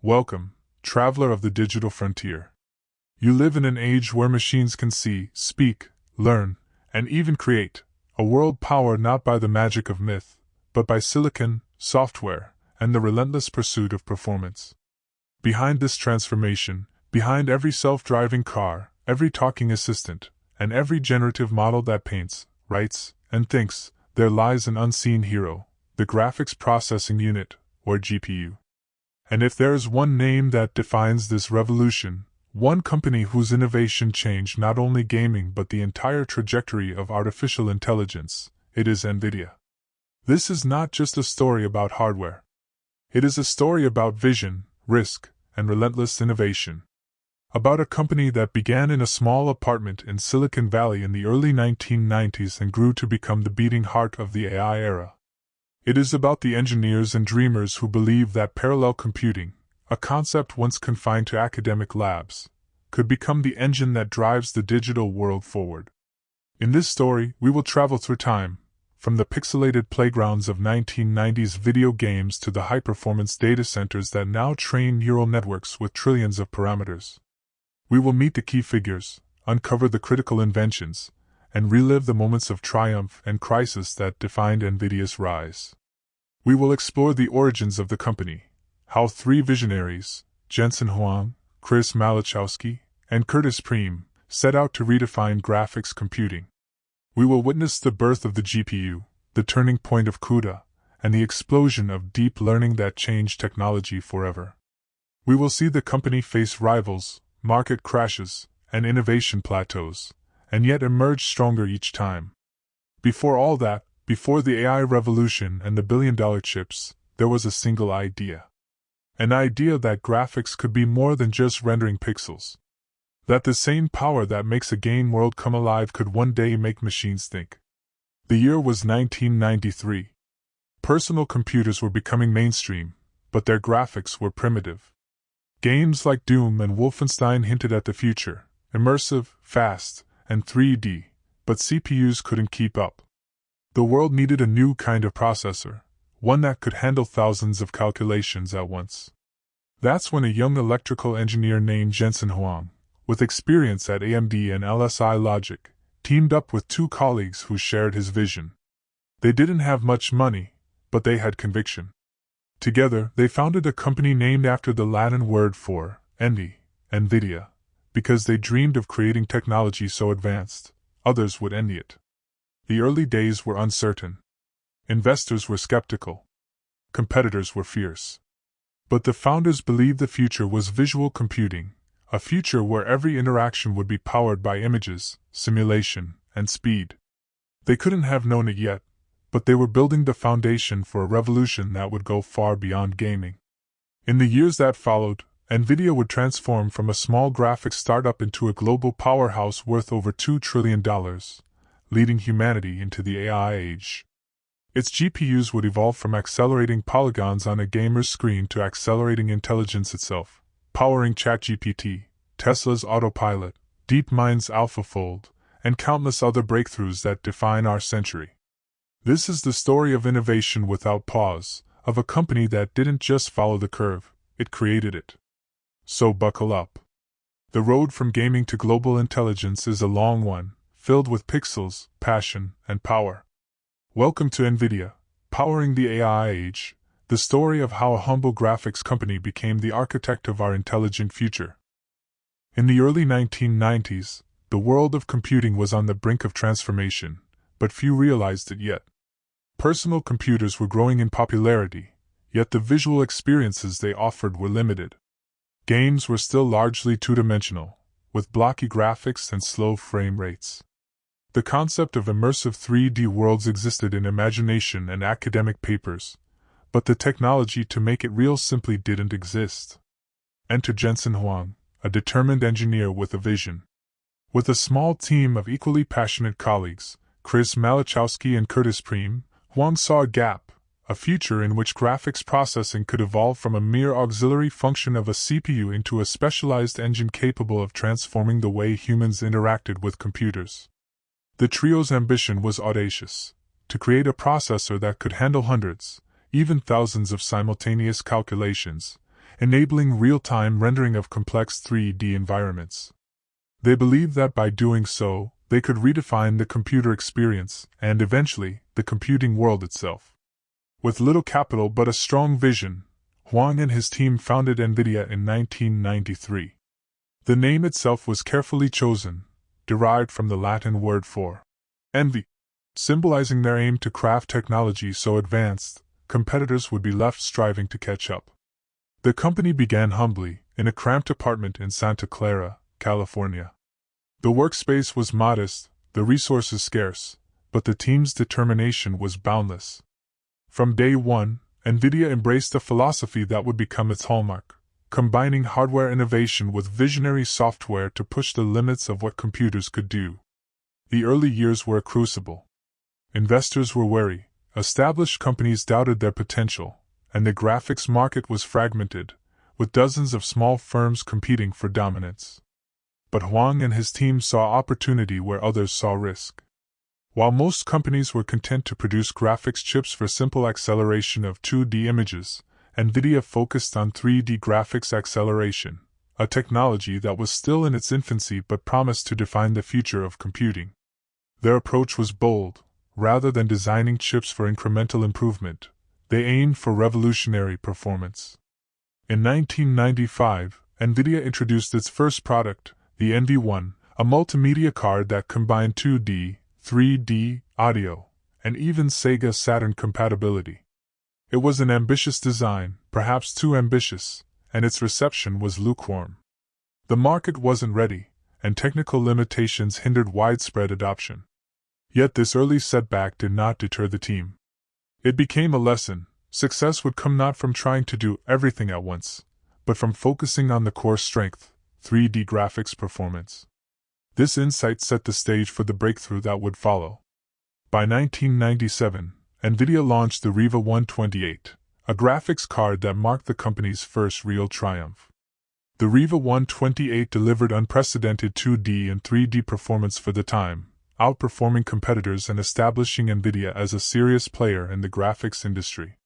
Welcome, traveler of the digital frontier. You live in an age where machines can see, speak, learn, and even create, a world powered not by the magic of myth, but by silicon, software, and the relentless pursuit of performance. Behind this transformation, behind every self-driving car, every talking assistant, and every generative model that paints, writes, and thinks, there lies an unseen hero, the graphics processing unit, or GPU. And if there is one name that defines this revolution, one company whose innovation changed not only gaming but the entire trajectory of artificial intelligence, it is NVIDIA. This is not just a story about hardware. It is a story about vision, risk, and relentless innovation. About a company that began in a small apartment in Silicon Valley in the early 1990s and grew to become the beating heart of the AI era. It is about the engineers and dreamers who believe that parallel computing, a concept once confined to academic labs, could become the engine that drives the digital world forward. In this story, we will travel through time, from the pixelated playgrounds of 1990s video games to the high-performance data centers that now train neural networks with trillions of parameters. We will meet the key figures, uncover the critical inventions, and relive the moments of triumph and crisis that defined NVIDIA's rise. We will explore the origins of the company, how three visionaries, Jensen Huang, Chris Malachowski, and Curtis Preem, set out to redefine graphics computing. We will witness the birth of the GPU, the turning point of CUDA, and the explosion of deep learning that changed technology forever. We will see the company face rivals, market crashes, and innovation plateaus, and yet emerge stronger each time. Before all that, before the AI revolution and the billion-dollar chips, there was a single idea. An idea that graphics could be more than just rendering pixels. That the same power that makes a game world come alive could one day make machines think. The year was 1993. Personal computers were becoming mainstream, but their graphics were primitive. Games like Doom and Wolfenstein hinted at the future, immersive, fast, and 3D, but CPUs couldn't keep up. The world needed a new kind of processor, one that could handle thousands of calculations at once. That's when a young electrical engineer named Jensen Huang, with experience at AMD and LSI Logic, teamed up with two colleagues who shared his vision. They didn't have much money, but they had conviction. Together, they founded a company named after the Latin word for envy, NVIDIA, because they dreamed of creating technology so advanced, others would envy it. The early days were uncertain. Investors were skeptical. Competitors were fierce. But the founders believed the future was visual computing, a future where every interaction would be powered by images, simulation, and speed. They couldn't have known it yet, but they were building the foundation for a revolution that would go far beyond gaming. In the years that followed, NVIDIA would transform from a small graphics startup into a global powerhouse worth over $2 trillion, leading humanity into the AI age. Its GPUs would evolve from accelerating polygons on a gamer's screen to accelerating intelligence itself, powering ChatGPT, Tesla's autopilot, DeepMind's AlphaFold, and countless other breakthroughs that define our century. This is the story of innovation without pause, of a company that didn't just follow the curve, it created it. So buckle up. The road from gaming to global intelligence is a long one, filled with pixels, passion, and power. Welcome to NVIDIA, powering the AI age, the story of how a humble graphics company became the architect of our intelligent future. In the early 1990s, the world of computing was on the brink of transformation, but few realized it yet. Personal computers were growing in popularity, yet the visual experiences they offered were limited. Games were still largely two-dimensional, with blocky graphics and slow frame rates. The concept of immersive 3D worlds existed in imagination and academic papers, but the technology to make it real simply didn't exist. Enter Jensen Huang, a determined engineer with a vision. With a small team of equally passionate colleagues, Chris Malachowski and Curtis Preem, Huang saw a gap, a future in which graphics processing could evolve from a mere auxiliary function of a CPU into a specialized engine capable of transforming the way humans interacted with computers. The trio's ambition was audacious: to create a processor that could handle hundreds, even thousands of simultaneous calculations, enabling real-time rendering of complex 3D environments. They believed that by doing so, they could redefine the computer experience and, eventually, the computing world itself. With little capital but a strong vision, Huang and his team founded NVIDIA in 1993. The name itself was carefully chosen, derived from the Latin word for envy, symbolizing their aim to craft technology so advanced, competitors would be left striving to catch up. The company began humbly, in a cramped apartment in Santa Clara, California. The workspace was modest, the resources scarce, but the team's determination was boundless. From day one, NVIDIA embraced a philosophy that would become its hallmark, combining hardware innovation with visionary software to push the limits of what computers could do. The early years were a crucible. Investors were wary, established companies doubted their potential, and the graphics market was fragmented, with dozens of small firms competing for dominance. But Huang and his team saw opportunity where others saw risk. While most companies were content to produce graphics chips for simple acceleration of 2D images, NVIDIA focused on 3D graphics acceleration, a technology that was still in its infancy but promised to define the future of computing. Their approach was bold. Rather than designing chips for incremental improvement, they aimed for revolutionary performance. In 1995, NVIDIA introduced its first product, the NV1, a multimedia card that combined 2D, 3D, audio, and even Sega Saturn compatibility. It was an ambitious design, perhaps too ambitious, and its reception was lukewarm. The market wasn't ready, and technical limitations hindered widespread adoption. Yet this early setback did not deter the team. It became a lesson. Success would come not from trying to do everything at once, but from focusing on the core strength, 3D graphics performance. This insight set the stage for the breakthrough that would follow. By 1997, NVIDIA launched the Riva 128, a graphics card that marked the company's first real triumph. The Riva 128 delivered unprecedented 2D and 3D performance for the time, outperforming competitors and establishing NVIDIA as a serious player in the graphics industry.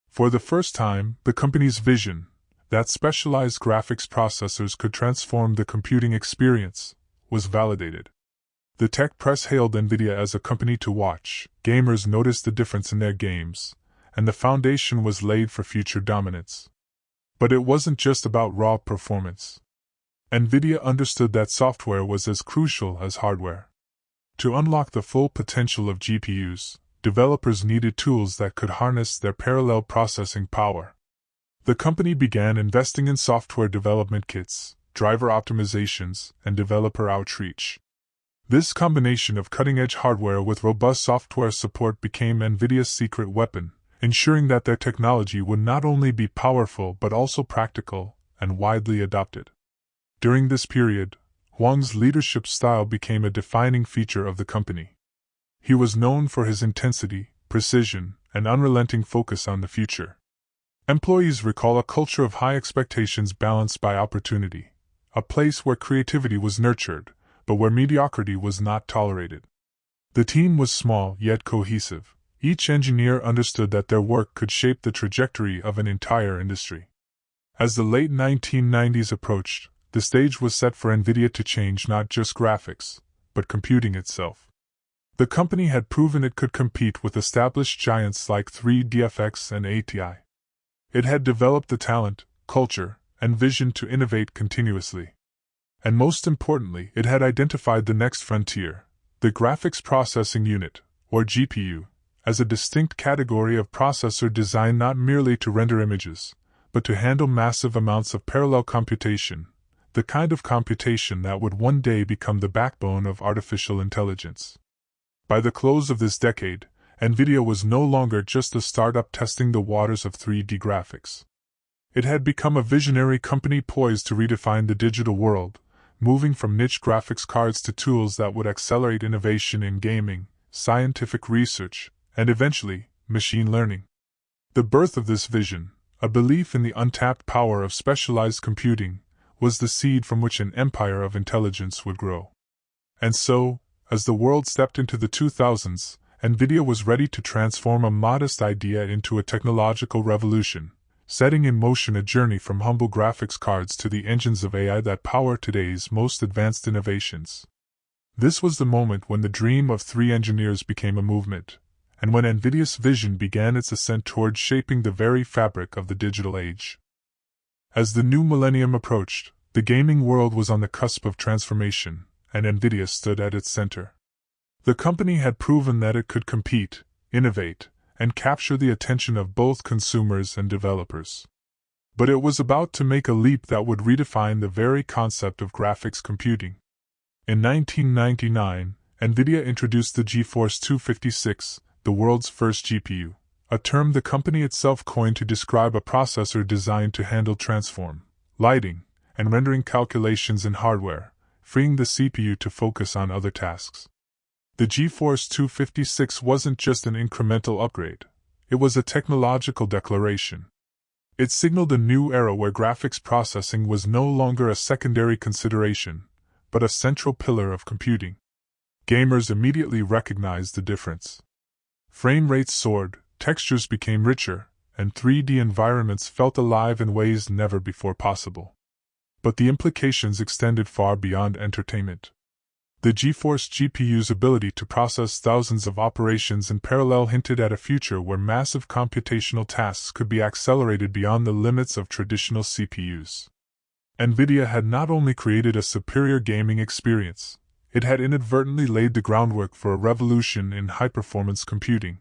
For the first time, the company's vision, that specialized graphics processors could transform the computing experience, was validated. The tech press hailed NVIDIA as a company to watch, gamers noticed the difference in their games, and the foundation was laid for future dominance. But it wasn't just about raw performance. NVIDIA understood that software was as crucial as hardware. To unlock the full potential of GPUs, developers needed tools that could harness their parallel processing power. The company began investing in software development kits, driver optimizations, and developer outreach. This combination of cutting-edge hardware with robust software support became NVIDIA's secret weapon, ensuring that their technology would not only be powerful but also practical and widely adopted. During this period, Huang's leadership style became a defining feature of the company. He was known for his intensity, precision, and unrelenting focus on the future. Employees recall a culture of high expectations balanced by opportunity, a place where creativity was nurtured, but where mediocrity was not tolerated. The team was small yet cohesive. Each engineer understood that their work could shape the trajectory of an entire industry. As the late 1990s approached, the stage was set for NVIDIA to change not just graphics, but computing itself. The company had proven it could compete with established giants like 3DFX and ATI. It had developed the talent, culture, and vision to innovate continuously. And most importantly, it had identified the next frontier, the graphics processing unit, or GPU, as a distinct category of processor designed not merely to render images, but to handle massive amounts of parallel computation, the kind of computation that would one day become the backbone of artificial intelligence. By the close of this decade, NVIDIA was no longer just a startup testing the waters of 3D graphics. It had become a visionary company poised to redefine the digital world, moving from niche graphics cards to tools that would accelerate innovation in gaming, scientific research, and eventually, machine learning. The birth of this vision, a belief in the untapped power of specialized computing, was the seed from which an empire of intelligence would grow. And so, as the world stepped into the 2000s, NVIDIA was ready to transform a modest idea into a technological revolution, setting in motion a journey from humble graphics cards to the engines of AI that power today's most advanced innovations. This was the moment when the dream of three engineers became a movement, and when NVIDIA's vision began its ascent towards shaping the very fabric of the digital age. As the new millennium approached, the gaming world was on the cusp of transformation, and NVIDIA stood at its center. The company had proven that it could compete, innovate, and capture the attention of both consumers and developers. But it was about to make a leap that would redefine the very concept of graphics computing. In 1999, NVIDIA introduced the GeForce 256, the world's first GPU, a term the company itself coined to describe a processor designed to handle transform, lighting, and rendering calculations in hardware, freeing the CPU to focus on other tasks. The GeForce 256 wasn't just an incremental upgrade, it was a technological declaration. It signaled a new era where graphics processing was no longer a secondary consideration, but a central pillar of computing. Gamers immediately recognized the difference. Frame rates soared, textures became richer, and 3D environments felt alive in ways never before possible. But the implications extended far beyond entertainment. The GeForce GPU's ability to process thousands of operations in parallel hinted at a future where massive computational tasks could be accelerated beyond the limits of traditional CPUs. NVIDIA had not only created a superior gaming experience, it had inadvertently laid the groundwork for a revolution in high-performance computing.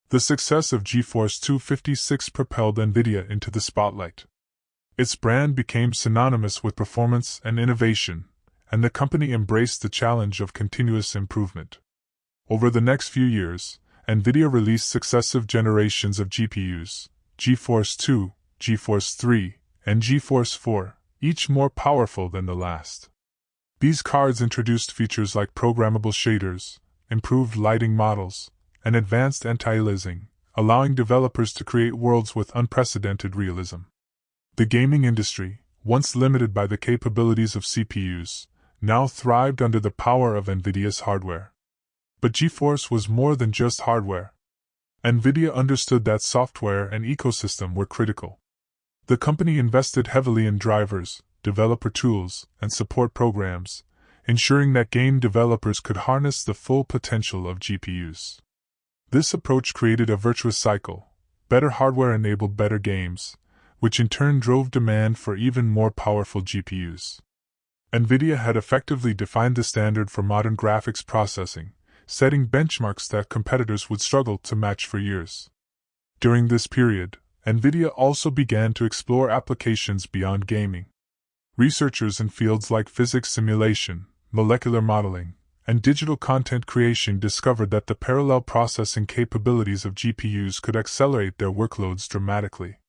The success of GeForce 256 propelled NVIDIA into the spotlight. Its brand became synonymous with performance and innovation, and the company embraced the challenge of continuous improvement. Over the next few years, NVIDIA released successive generations of GPUs, GeForce 2, GeForce 3, and GeForce 4, each more powerful than the last. These cards introduced features like programmable shaders, improved lighting models, and advanced anti-aliasing, allowing developers to create worlds with unprecedented realism. The gaming industry, once limited by the capabilities of CPUs, now thrived under the power of NVIDIA's hardware. But GeForce was more than just hardware. NVIDIA understood that software and ecosystem were critical. The company invested heavily in drivers, developer tools, and support programs, ensuring that game developers could harness the full potential of GPUs. This approach created a virtuous cycle. Better hardware enabled better games, which in turn drove demand for even more powerful GPUs. NVIDIA had effectively defined the standard for modern graphics processing, setting benchmarks that competitors would struggle to match for years. During this period, NVIDIA also began to explore applications beyond gaming. Researchers in fields like physics simulation, molecular modeling, and digital content creation discovered that the parallel processing capabilities of GPUs could accelerate their workloads dramatically.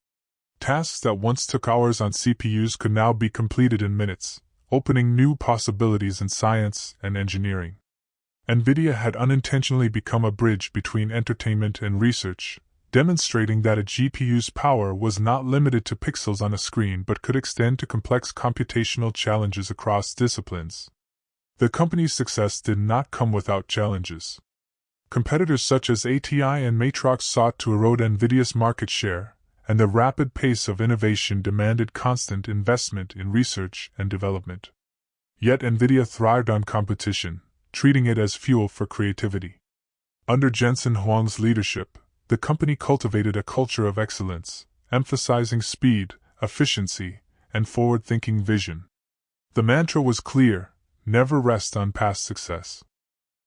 Tasks that once took hours on CPUs could now be completed in minutes, opening new possibilities in science and engineering. NVIDIA had unintentionally become a bridge between entertainment and research, demonstrating that a GPU's power was not limited to pixels on a screen but could extend to complex computational challenges across disciplines. The company's success did not come without challenges. Competitors such as ATI and Matrox sought to erode NVIDIA's market share, and the rapid pace of innovation demanded constant investment in research and development. Yet NVIDIA thrived on competition, treating it as fuel for creativity. Under Jensen Huang's leadership, the company cultivated a culture of excellence, emphasizing speed, efficiency, and forward-thinking vision. The mantra was clear: never rest on past success.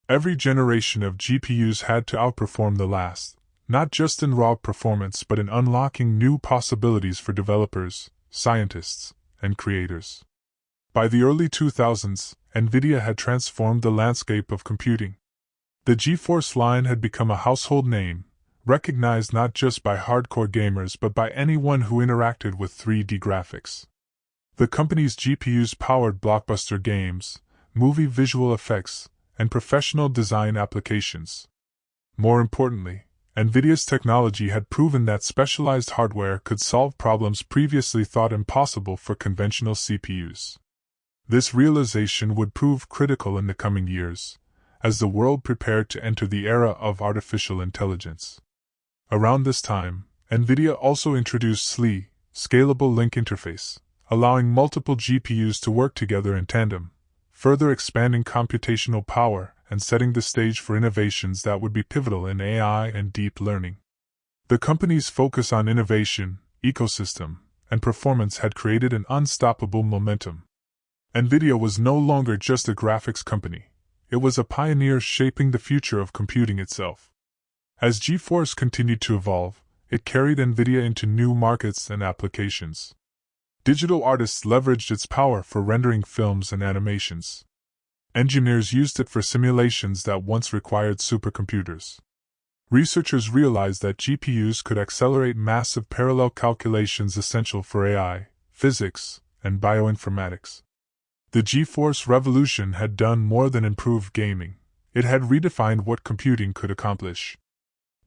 Every generation of GPUs had to outperform the last, not just in raw performance but in unlocking new possibilities for developers, scientists, and creators. By the early 2000s, NVIDIA had transformed the landscape of computing. The GeForce line had become a household name, recognized not just by hardcore gamers but by anyone who interacted with 3D graphics. The company's GPUs powered blockbuster games, movie visual effects, and professional design applications. More importantly, NVIDIA's technology had proven that specialized hardware could solve problems previously thought impossible for conventional CPUs. This realization would prove critical in the coming years, as the world prepared to enter the era of artificial intelligence. Around this time, NVIDIA also introduced SLI, Scalable Link Interface, allowing multiple GPUs to work together in tandem, further expanding computational power and setting the stage for innovations that would be pivotal in AI and deep learning. The company's focus on innovation, ecosystem, and performance had created an unstoppable momentum. NVIDIA was no longer just a graphics company, it was a pioneer shaping the future of computing itself. As GeForce continued to evolve, it carried NVIDIA into new markets and applications. Digital artists leveraged its power for rendering films and animations. Engineers used it for simulations that once required supercomputers. Researchers realized that GPUs could accelerate massive parallel calculations essential for AI, physics, and bioinformatics. The GeForce revolution had done more than improve gaming, it had redefined what computing could accomplish.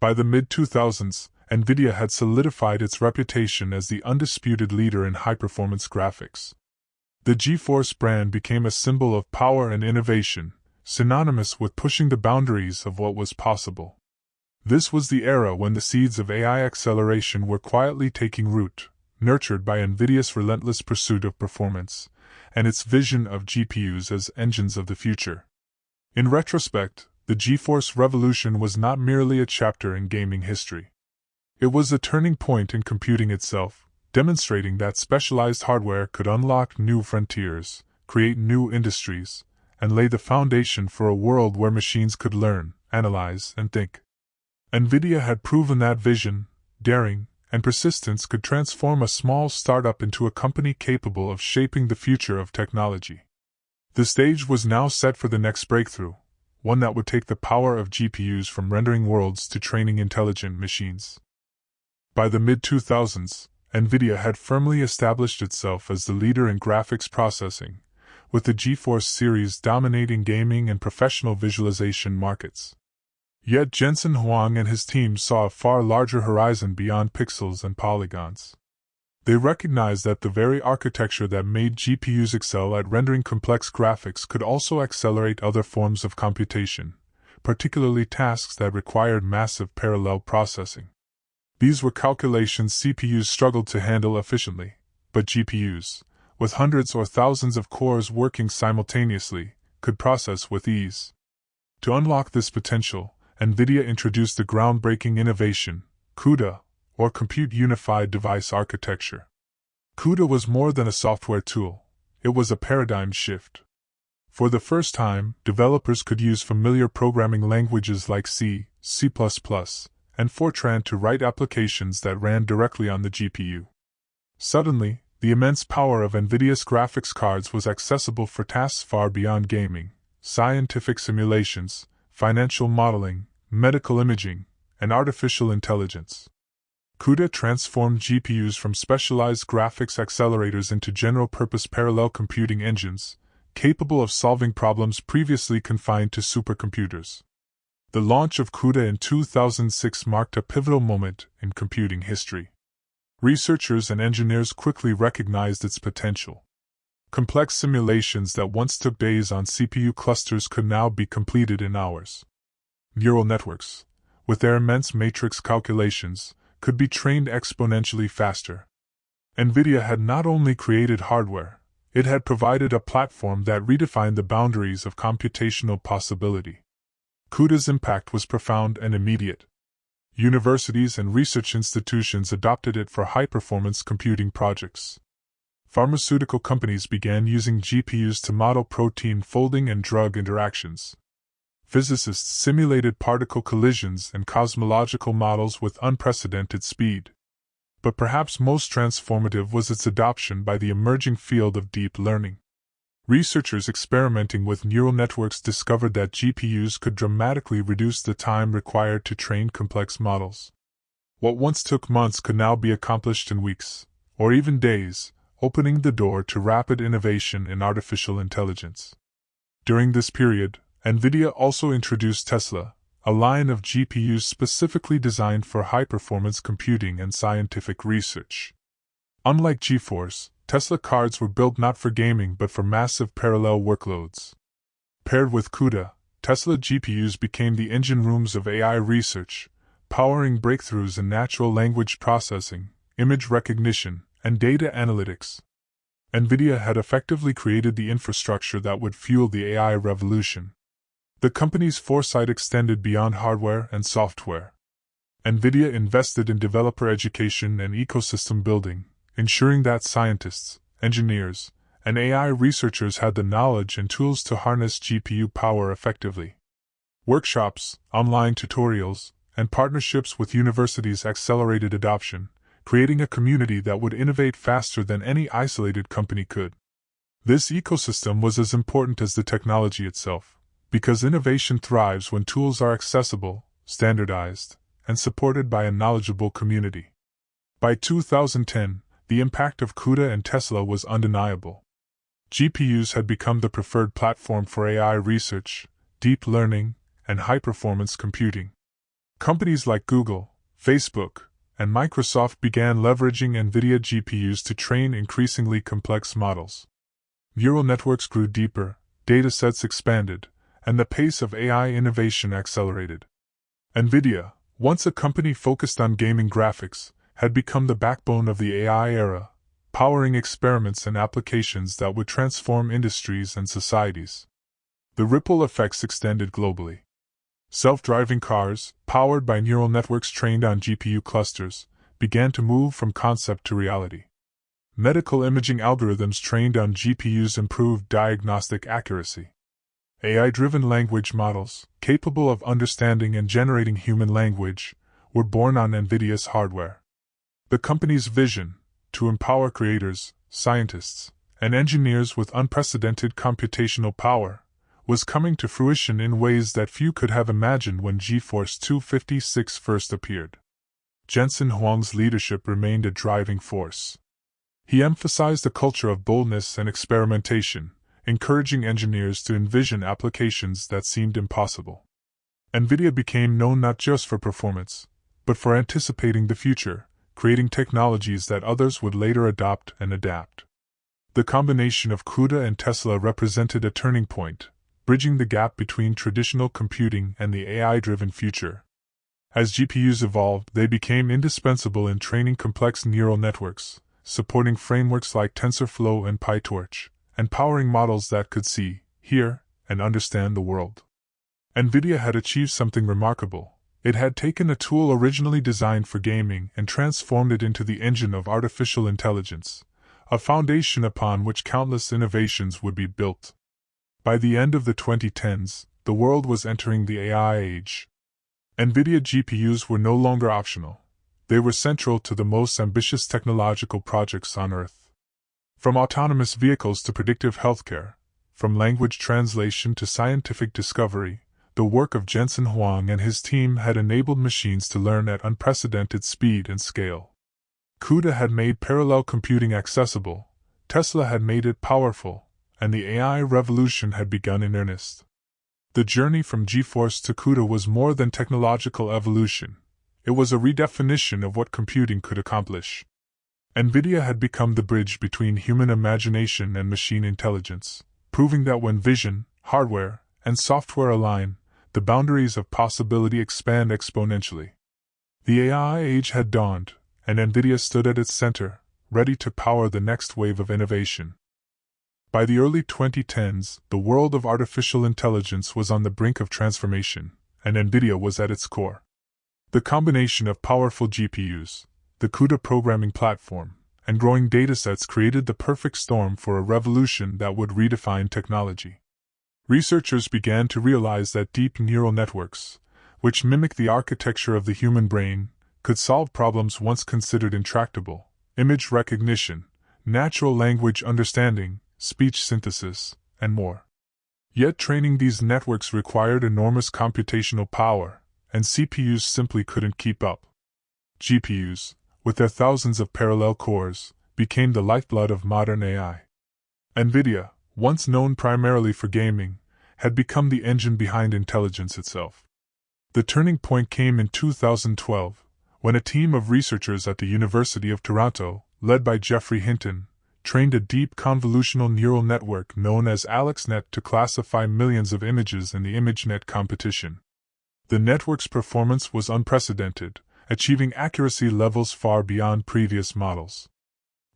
By the mid-2000s, NVIDIA had solidified its reputation as the undisputed leader in high-performance graphics. The GeForce brand became a symbol of power and innovation, synonymous with pushing the boundaries of what was possible. This was the era when the seeds of AI acceleration were quietly taking root, nurtured by NVIDIA's relentless pursuit of performance, and its vision of GPUs as engines of the future. In retrospect, the GeForce revolution was not merely a chapter in gaming history. It was a turning point in computing itself, demonstrating that specialized hardware could unlock new frontiers, create new industries, and lay the foundation for a world where machines could learn, analyze, and think. NVIDIA had proven that vision, daring, and persistence could transform a small startup into a company capable of shaping the future of technology. The stage was now set for the next breakthrough, one that would take the power of GPUs from rendering worlds to training intelligent machines. By the mid-2000s, NVIDIA had firmly established itself as the leader in graphics processing, with the GeForce series dominating gaming and professional visualization markets. Yet Jensen Huang and his team saw a far larger horizon beyond pixels and polygons. They recognized that the very architecture that made GPUs excel at rendering complex graphics could also accelerate other forms of computation, particularly tasks that required massive parallel processing. These were calculations CPUs struggled to handle efficiently, but GPUs, with hundreds or thousands of cores working simultaneously, could process with ease. To unlock this potential, NVIDIA introduced the groundbreaking innovation, CUDA, or Compute Unified Device Architecture. CUDA was more than a software tool, it was a paradigm shift. For the first time, developers could use familiar programming languages like C, C++, and Fortran to write applications that ran directly on the GPU. Suddenly, the immense power of NVIDIA's graphics cards was accessible for tasks far beyond gaming, scientific simulations, financial modeling, medical imaging, and artificial intelligence. CUDA transformed GPUs from specialized graphics accelerators into general-purpose parallel computing engines, capable of solving problems previously confined to supercomputers. The launch of CUDA in 2006 marked a pivotal moment in computing history. Researchers and engineers quickly recognized its potential. Complex simulations that once took days on CPU clusters could now be completed in hours. Neural networks, with their immense matrix calculations, could be trained exponentially faster. NVIDIA had not only created hardware, it had provided a platform that redefined the boundaries of computational possibility. CUDA's impact was profound and immediate. Universities and research institutions adopted it for high-performance computing projects. Pharmaceutical companies began using GPUs to model protein folding and drug interactions. Physicists simulated particle collisions and cosmological models with unprecedented speed. But perhaps most transformative was its adoption by the emerging field of deep learning. Researchers experimenting with neural networks discovered that GPUs could dramatically reduce the time required to train complex models. What once took months could now be accomplished in weeks, or even days, opening the door to rapid innovation in artificial intelligence. During this period, NVIDIA also introduced Tesla, a line of GPUs specifically designed for high-performance computing and scientific research. Unlike GeForce, Tesla cards were built not for gaming but for massive parallel workloads. Paired with CUDA, Tesla GPUs became the engine rooms of AI research, powering breakthroughs in natural language processing, image recognition, and data analytics. NVIDIA had effectively created the infrastructure that would fuel the AI revolution. The company's foresight extended beyond hardware and software. NVIDIA invested in developer education and ecosystem building, ensuring that scientists, engineers, and AI researchers had the knowledge and tools to harness GPU power effectively. Workshops, online tutorials, and partnerships with universities accelerated adoption, creating a community that would innovate faster than any isolated company could. This ecosystem was as important as the technology itself, because innovation thrives when tools are accessible, standardized, and supported by a knowledgeable community. By 2010, the impact of CUDA and Tesla was undeniable. GPUs had become the preferred platform for AI research, deep learning, and high-performance computing. Companies like Google, Facebook, and Microsoft began leveraging NVIDIA GPUs to train increasingly complex models. Neural networks grew deeper, datasets expanded, and the pace of AI innovation accelerated. NVIDIA, once a company focused on gaming graphics, had become the backbone of the AI era, powering experiments and applications that would transform industries and societies. The ripple effects extended globally. Self-driving cars, powered by neural networks trained on GPU clusters, began to move from concept to reality. Medical imaging algorithms trained on GPUs improved diagnostic accuracy. AI-driven language models, capable of understanding and generating human language, were born on NVIDIA's hardware. The company's vision, to empower creators, scientists, and engineers with unprecedented computational power, was coming to fruition in ways that few could have imagined when GeForce 256 first appeared. Jensen Huang's leadership remained a driving force. He emphasized a culture of boldness and experimentation, encouraging engineers to envision applications that seemed impossible. NVIDIA became known not just for performance, but for anticipating the future, creating technologies that others would later adopt and adapt. The combination of CUDA and Tesla represented a turning point, bridging the gap between traditional computing and the AI-driven future. As GPUs evolved, they became indispensable in training complex neural networks, supporting frameworks like TensorFlow and PyTorch, and powering models that could see, hear, and understand the world. NVIDIA had achieved something remarkable. It had taken a tool originally designed for gaming and transformed it into the engine of artificial intelligence, a foundation upon which countless innovations would be built. By the end of the 2010s, the world was entering the AI age. NVIDIA GPUs were no longer optional. They were central to the most ambitious technological projects on Earth. From autonomous vehicles to predictive healthcare, from language translation to scientific discovery, the work of Jensen Huang and his team had enabled machines to learn at unprecedented speed and scale. CUDA had made parallel computing accessible, Tesla had made it powerful, and the AI revolution had begun in earnest. The journey from GeForce to CUDA was more than technological evolution. It was a redefinition of what computing could accomplish. NVIDIA had become the bridge between human imagination and machine intelligence, proving that when vision, hardware, and software align, the boundaries of possibility expand exponentially. The AI age had dawned, and NVIDIA stood at its center, ready to power the next wave of innovation. By the early 2010s, the world of artificial intelligence was on the brink of transformation, and NVIDIA was at its core. The combination of powerful GPUs, the CUDA programming platform, and growing datasets created the perfect storm for a revolution that would redefine technology. Researchers began to realize that deep neural networks, which mimic the architecture of the human brain, could solve problems once considered intractable: image recognition, natural language understanding, speech synthesis, and more. Yet training these networks required enormous computational power, and CPUs simply couldn't keep up. GPUs, with their thousands of parallel cores, became the lifeblood of modern AI. NVIDIA, once known primarily for gaming, had become the engine behind intelligence itself. The turning point came in 2012, when a team of researchers at the University of Toronto, led by Geoffrey Hinton, trained a deep convolutional neural network known as AlexNet to classify millions of images in the ImageNet competition. The network's performance was unprecedented, achieving accuracy levels far beyond previous models.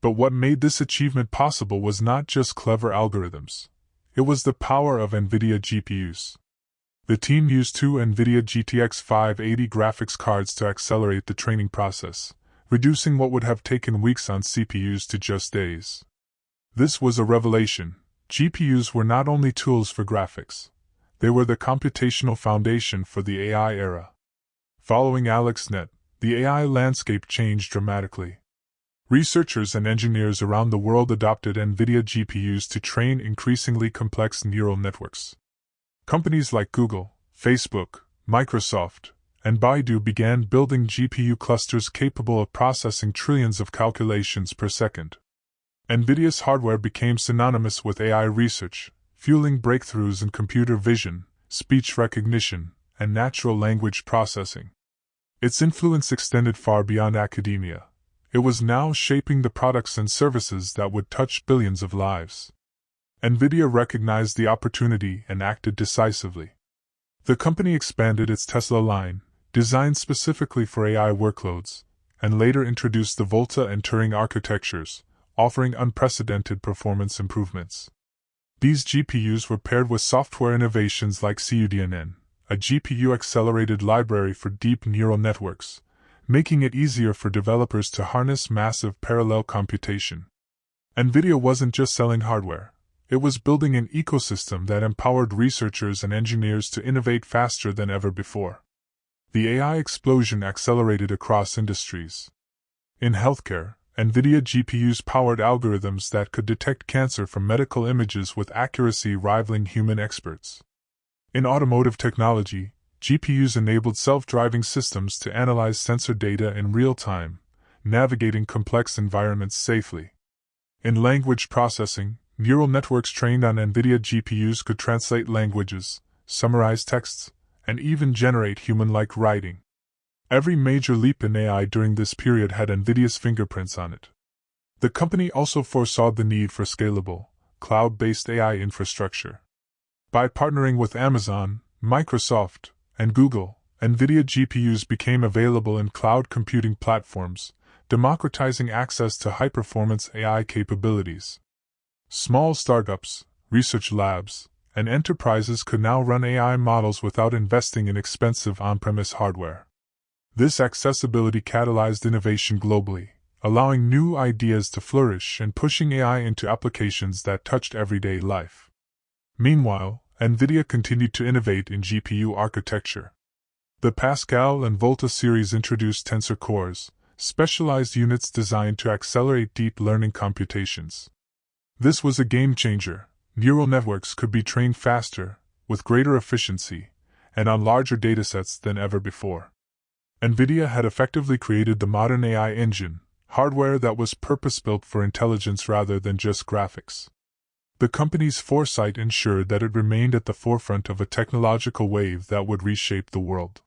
But what made this achievement possible was not just clever algorithms. It was the power of NVIDIA GPUs. The team used two NVIDIA GTX 580 graphics cards to accelerate the training process, reducing what would have taken weeks on CPUs to just days. This was a revelation. GPUs were not only tools for graphics. They were the computational foundation for the AI era. Following AlexNet, the AI landscape changed dramatically. Researchers and engineers around the world adopted NVIDIA GPUs to train increasingly complex neural networks. Companies like Google, Facebook, Microsoft, and Baidu began building GPU clusters capable of processing trillions of calculations per second. NVIDIA's hardware became synonymous with AI research, fueling breakthroughs in computer vision, speech recognition, and natural language processing. Its influence extended far beyond academia. It was now shaping the products and services that would touch billions of lives. NVIDIA recognized the opportunity and acted decisively. The company expanded its Tesla line, designed specifically for AI workloads, and later introduced the Volta and Turing architectures, offering unprecedented performance improvements. These GPUs were paired with software innovations like cuDNN, a GPU-accelerated library for deep neural networks, making it easier for developers to harness massive parallel computation. NVIDIA wasn't just selling hardware. It was building an ecosystem that empowered researchers and engineers to innovate faster than ever before. The AI explosion accelerated across industries. In healthcare, NVIDIA GPUs powered algorithms that could detect cancer from medical images with accuracy rivaling human experts. In automotive technology, GPUs enabled self-driving systems to analyze sensor data in real time, navigating complex environments safely. In language processing, neural networks trained on NVIDIA GPUs could translate languages, summarize texts, and even generate human-like writing. Every major leap in AI during this period had NVIDIA's fingerprints on it. The company also foresaw the need for scalable, cloud-based AI infrastructure. By partnering with Amazon, Microsoft, and Google, NVIDIA GPUs became available in cloud computing platforms, democratizing access to high-performance AI capabilities. Small startups, research labs, and enterprises could now run AI models without investing in expensive on-premise hardware. This accessibility catalyzed innovation globally, allowing new ideas to flourish and pushing AI into applications that touched everyday life. Meanwhile, NVIDIA continued to innovate in GPU architecture. The Pascal and Volta series introduced tensor cores, specialized units designed to accelerate deep learning computations. This was a game-changer. Neural networks could be trained faster, with greater efficiency, and on larger datasets than ever before. NVIDIA had effectively created the modern AI engine, hardware that was purpose-built for intelligence rather than just graphics. The company's foresight ensured that it remained at the forefront of a technological wave that would reshape the world.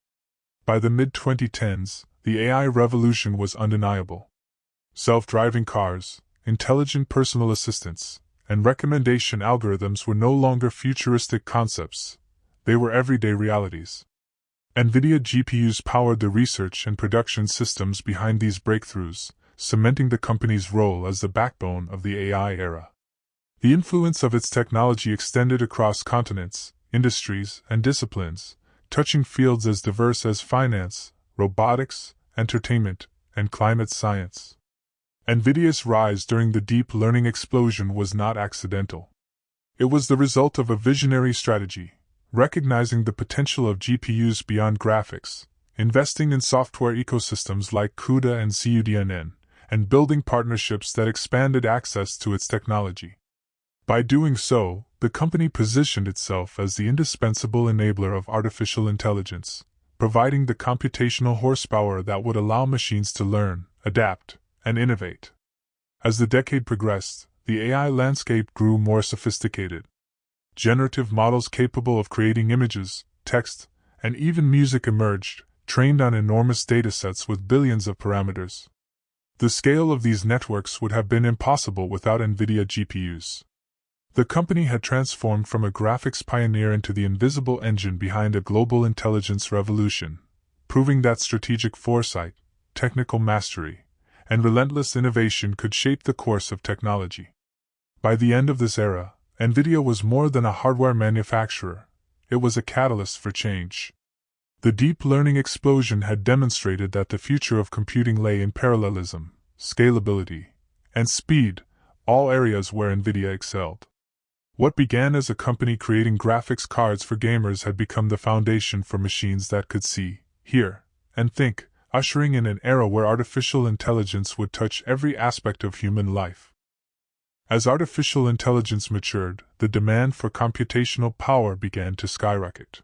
By the mid-2010s, the AI revolution was undeniable. Self-driving cars, intelligent personal assistants, and recommendation algorithms were no longer futuristic concepts. They were everyday realities. NVIDIA GPUs powered the research and production systems behind these breakthroughs, cementing the company's role as the backbone of the AI era. The influence of its technology extended across continents, industries, and disciplines, touching fields as diverse as finance, robotics, entertainment, and climate science. NVIDIA's rise during the deep learning explosion was not accidental. It was the result of a visionary strategy, recognizing the potential of GPUs beyond graphics, investing in software ecosystems like CUDA and cuDNN, and building partnerships that expanded access to its technology. By doing so, the company positioned itself as the indispensable enabler of artificial intelligence, providing the computational horsepower that would allow machines to learn, adapt, and innovate. As the decade progressed, the AI landscape grew more sophisticated. Generative models capable of creating images, text, and even music emerged, trained on enormous datasets with billions of parameters. The scale of these networks would have been impossible without NVIDIA GPUs. The company had transformed from a graphics pioneer into the invisible engine behind a global intelligence revolution, proving that strategic foresight, technical mastery, and relentless innovation could shape the course of technology. By the end of this era, NVIDIA was more than a hardware manufacturer, it was a catalyst for change. The deep learning explosion had demonstrated that the future of computing lay in parallelism, scalability, and speed, all areas where NVIDIA excelled. What began as a company creating graphics cards for gamers had become the foundation for machines that could see, hear, and think, ushering in an era where artificial intelligence would touch every aspect of human life. As artificial intelligence matured, the demand for computational power began to skyrocket.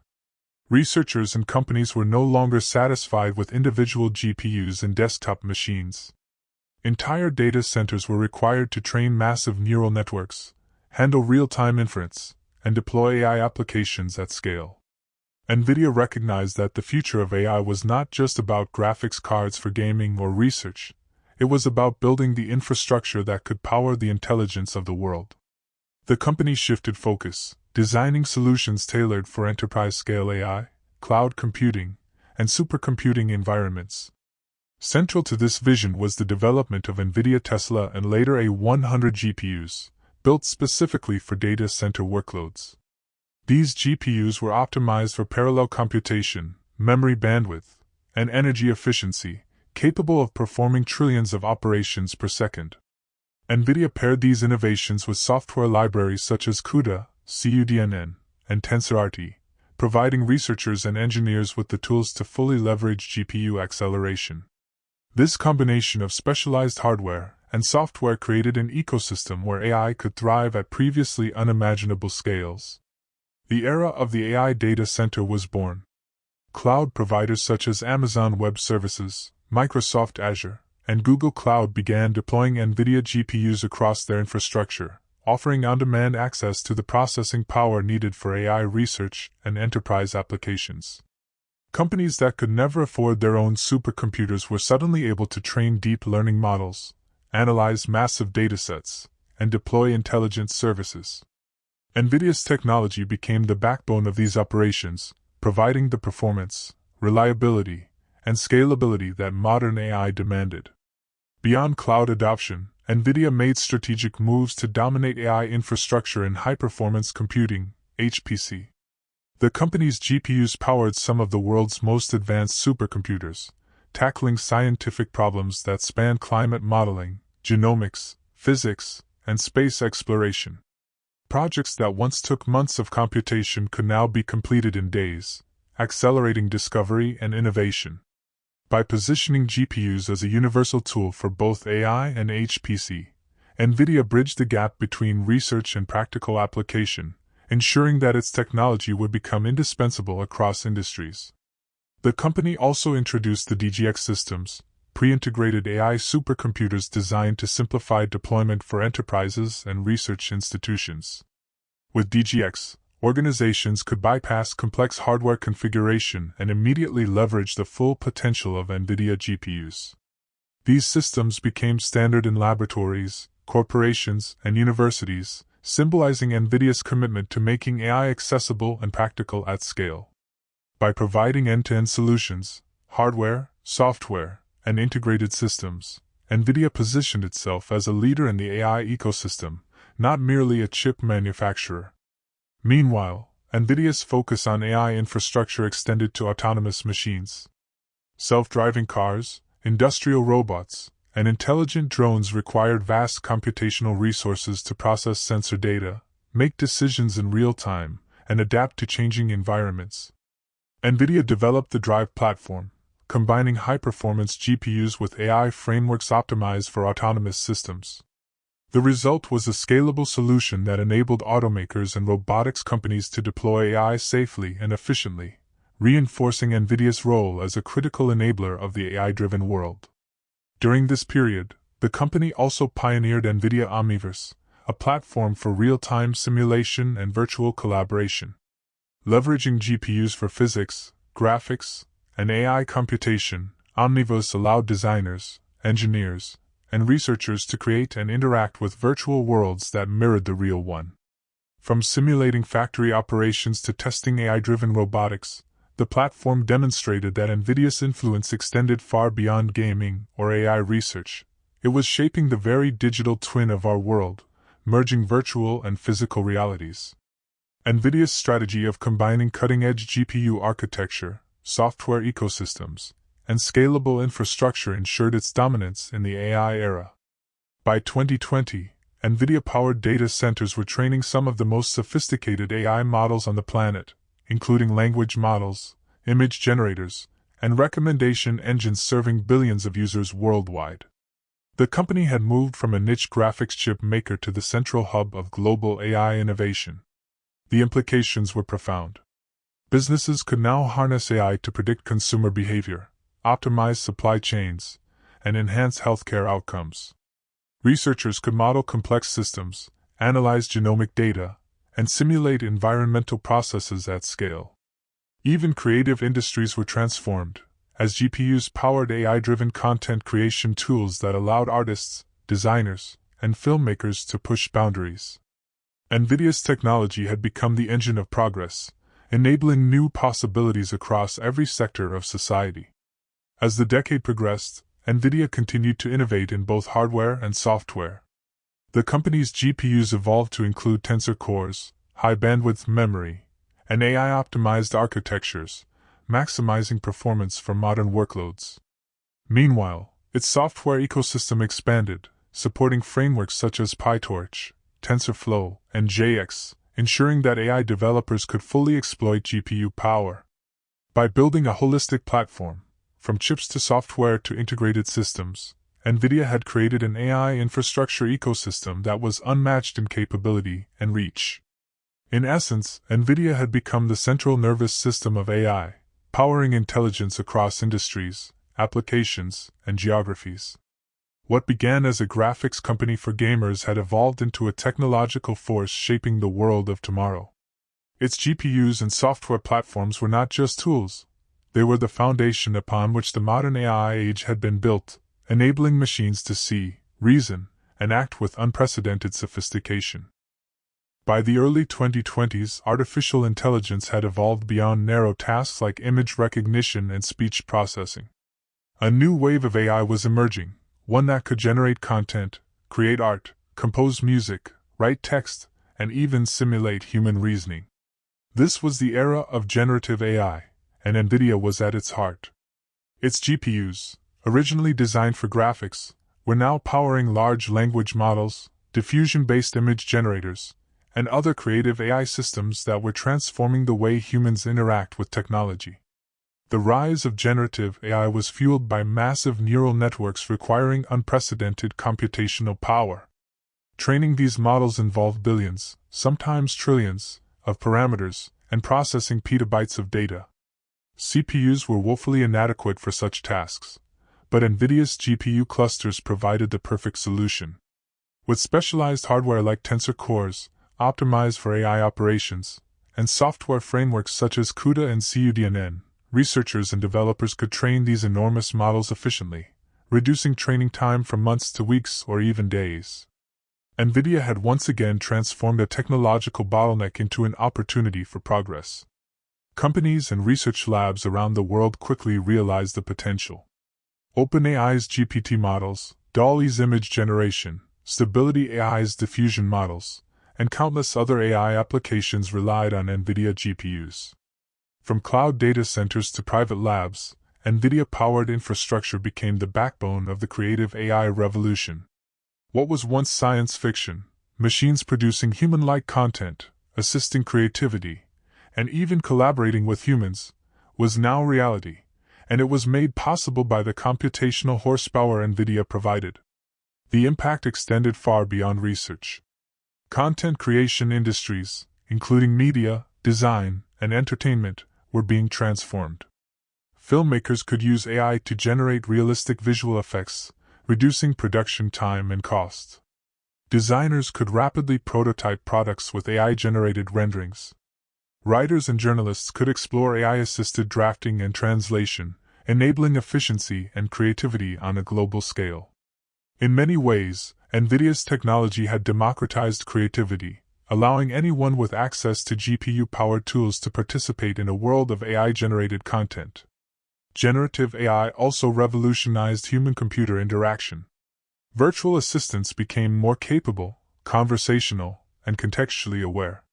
Researchers and companies were no longer satisfied with individual GPUs in desktop machines. Entire data centers were required to train massive neural networks, handle real-time inference, and deploy AI applications at scale. NVIDIA recognized that the future of AI was not just about graphics cards for gaming or research, it was about building the infrastructure that could power the intelligence of the world. The company shifted focus, designing solutions tailored for enterprise-scale AI, cloud computing, and supercomputing environments. Central to this vision was the development of NVIDIA Tesla and later A100 GPUs, built specifically for data center workloads. These GPUs were optimized for parallel computation, memory bandwidth, and energy efficiency, capable of performing trillions of operations per second. NVIDIA paired these innovations with software libraries such as CUDA, CUDNN, and TensorRT, providing researchers and engineers with the tools to fully leverage GPU acceleration. This combination of specialized hardware and software created an ecosystem where AI could thrive at previously unimaginable scales. The era of the AI data center was born. Cloud providers such as Amazon Web Services, Microsoft Azure, and Google Cloud began deploying NVIDIA GPUs across their infrastructure, offering on-demand access to the processing power needed for AI research and enterprise applications. Companies that could never afford their own supercomputers were suddenly able to train deep learning models, analyze massive datasets, and deploy intelligence services. NVIDIA's technology became the backbone of these operations, providing the performance, reliability, and scalability that modern AI demanded. Beyond cloud adoption, NVIDIA made strategic moves to dominate AI infrastructure in high-performance computing, HPC. The company's GPUs powered some of the world's most advanced supercomputers, tackling scientific problems that span climate modeling, genomics, physics, and space exploration. Projects that once took months of computation could now be completed in days, accelerating discovery and innovation. By positioning GPUs as a universal tool for both AI and HPC, NVIDIA bridged the gap between research and practical application, ensuring that its technology would become indispensable across industries. The company also introduced the DGX systems, pre-integrated AI supercomputers designed to simplify deployment for enterprises and research institutions. With DGX, organizations could bypass complex hardware configuration and immediately leverage the full potential of NVIDIA GPUs. These systems became standard in laboratories, corporations, and universities, symbolizing NVIDIA's commitment to making AI accessible and practical at scale. By providing end-to-end solutions, hardware, software, and integrated systems, NVIDIA positioned itself as a leader in the AI ecosystem, not merely a chip manufacturer. Meanwhile, NVIDIA's focus on AI infrastructure extended to autonomous machines. Self-driving cars, industrial robots, and intelligent drones required vast computational resources to process sensor data, make decisions in real time, and adapt to changing environments. NVIDIA developed the Drive platform, combining high-performance GPUs with AI frameworks optimized for autonomous systems. The result was a scalable solution that enabled automakers and robotics companies to deploy AI safely and efficiently, reinforcing NVIDIA's role as a critical enabler of the AI-driven world. During this period, the company also pioneered NVIDIA Omniverse, a platform for real-time simulation and virtual collaboration. Leveraging GPUs for physics, graphics, and AI computation, Omniverse allowed designers, engineers, and researchers to create and interact with virtual worlds that mirrored the real one. From simulating factory operations to testing AI-driven robotics, the platform demonstrated that NVIDIA's influence extended far beyond gaming or AI research. It was shaping the very digital twin of our world, merging virtual and physical realities. NVIDIA's strategy of combining cutting-edge GPU architecture, software ecosystems, and scalable infrastructure ensured its dominance in the AI era. By 2020, NVIDIA-powered data centers were training some of the most sophisticated AI models on the planet, including language models, image generators, and recommendation engines serving billions of users worldwide. The company had moved from a niche graphics chip maker to the central hub of global AI innovation. The implications were profound. Businesses could now harness AI to predict consumer behavior, optimize supply chains, and enhance healthcare outcomes. Researchers could model complex systems, analyze genomic data, and simulate environmental processes at scale. Even creative industries were transformed, as GPUs powered AI-driven content creation tools that allowed artists, designers, and filmmakers to push boundaries. NVIDIA's technology had become the engine of progress, enabling new possibilities across every sector of society. As the decade progressed, NVIDIA continued to innovate in both hardware and software. The company's GPUs evolved to include tensor cores, high-bandwidth memory, and AI-optimized architectures, maximizing performance for modern workloads. Meanwhile, its software ecosystem expanded, supporting frameworks such as PyTorch, TensorFlow, and JX, ensuring that AI developers could fully exploit GPU power. By building a holistic platform, from chips to software to integrated systems, NVIDIA had created an AI infrastructure ecosystem that was unmatched in capability and reach. In essence, NVIDIA had become the central nervous system of AI, powering intelligence across industries, applications, and geographies. What began as a graphics company for gamers had evolved into a technological force shaping the world of tomorrow. Its GPUs and software platforms were not just tools. They were the foundation upon which the modern AI age had been built, enabling machines to see, reason, and act with unprecedented sophistication. By the early 2020s, artificial intelligence had evolved beyond narrow tasks like image recognition and speech processing. A new wave of AI was emerging, one that could generate content, create art, compose music, write text, and even simulate human reasoning. This was the era of generative AI, and NVIDIA was at its heart. Its GPUs, originally designed for graphics, were now powering large language models, diffusion-based image generators, and other creative AI systems that were transforming the way humans interact with technology. The rise of generative AI was fueled by massive neural networks requiring unprecedented computational power. Training these models involved billions, sometimes trillions, of parameters, and processing petabytes of data. CPUs were woefully inadequate for such tasks, but NVIDIA's GPU clusters provided the perfect solution. With specialized hardware like tensor cores, optimized for AI operations, and software frameworks such as CUDA and CUDNN, researchers and developers could train these enormous models efficiently, reducing training time from months to weeks or even days. NVIDIA had once again transformed a technological bottleneck into an opportunity for progress. Companies and research labs around the world quickly realized the potential. OpenAI's GPT models, DALL-E's image generation, Stability AI's diffusion models, and countless other AI applications relied on NVIDIA GPUs. From cloud data centers to private labs, NVIDIA-powered infrastructure became the backbone of the creative AI revolution. What was once science fiction, machines producing human-like content, assisting creativity, and even collaborating with humans, was now reality, and it was made possible by the computational horsepower NVIDIA provided. The impact extended far beyond research. Content creation industries, including media, design, and entertainment, were being transformed. Filmmakers could use AI to generate realistic visual effects, reducing production time and cost. Designers could rapidly prototype products with AI-generated renderings. Writers and journalists could explore AI-assisted drafting and translation, enabling efficiency and creativity on a global scale. In many ways, NVIDIA's technology had democratized creativity, allowing anyone with access to GPU-powered tools to participate in a world of AI-generated content. Generative AI also revolutionized human-computer interaction. Virtual assistants became more capable, conversational, and contextually aware.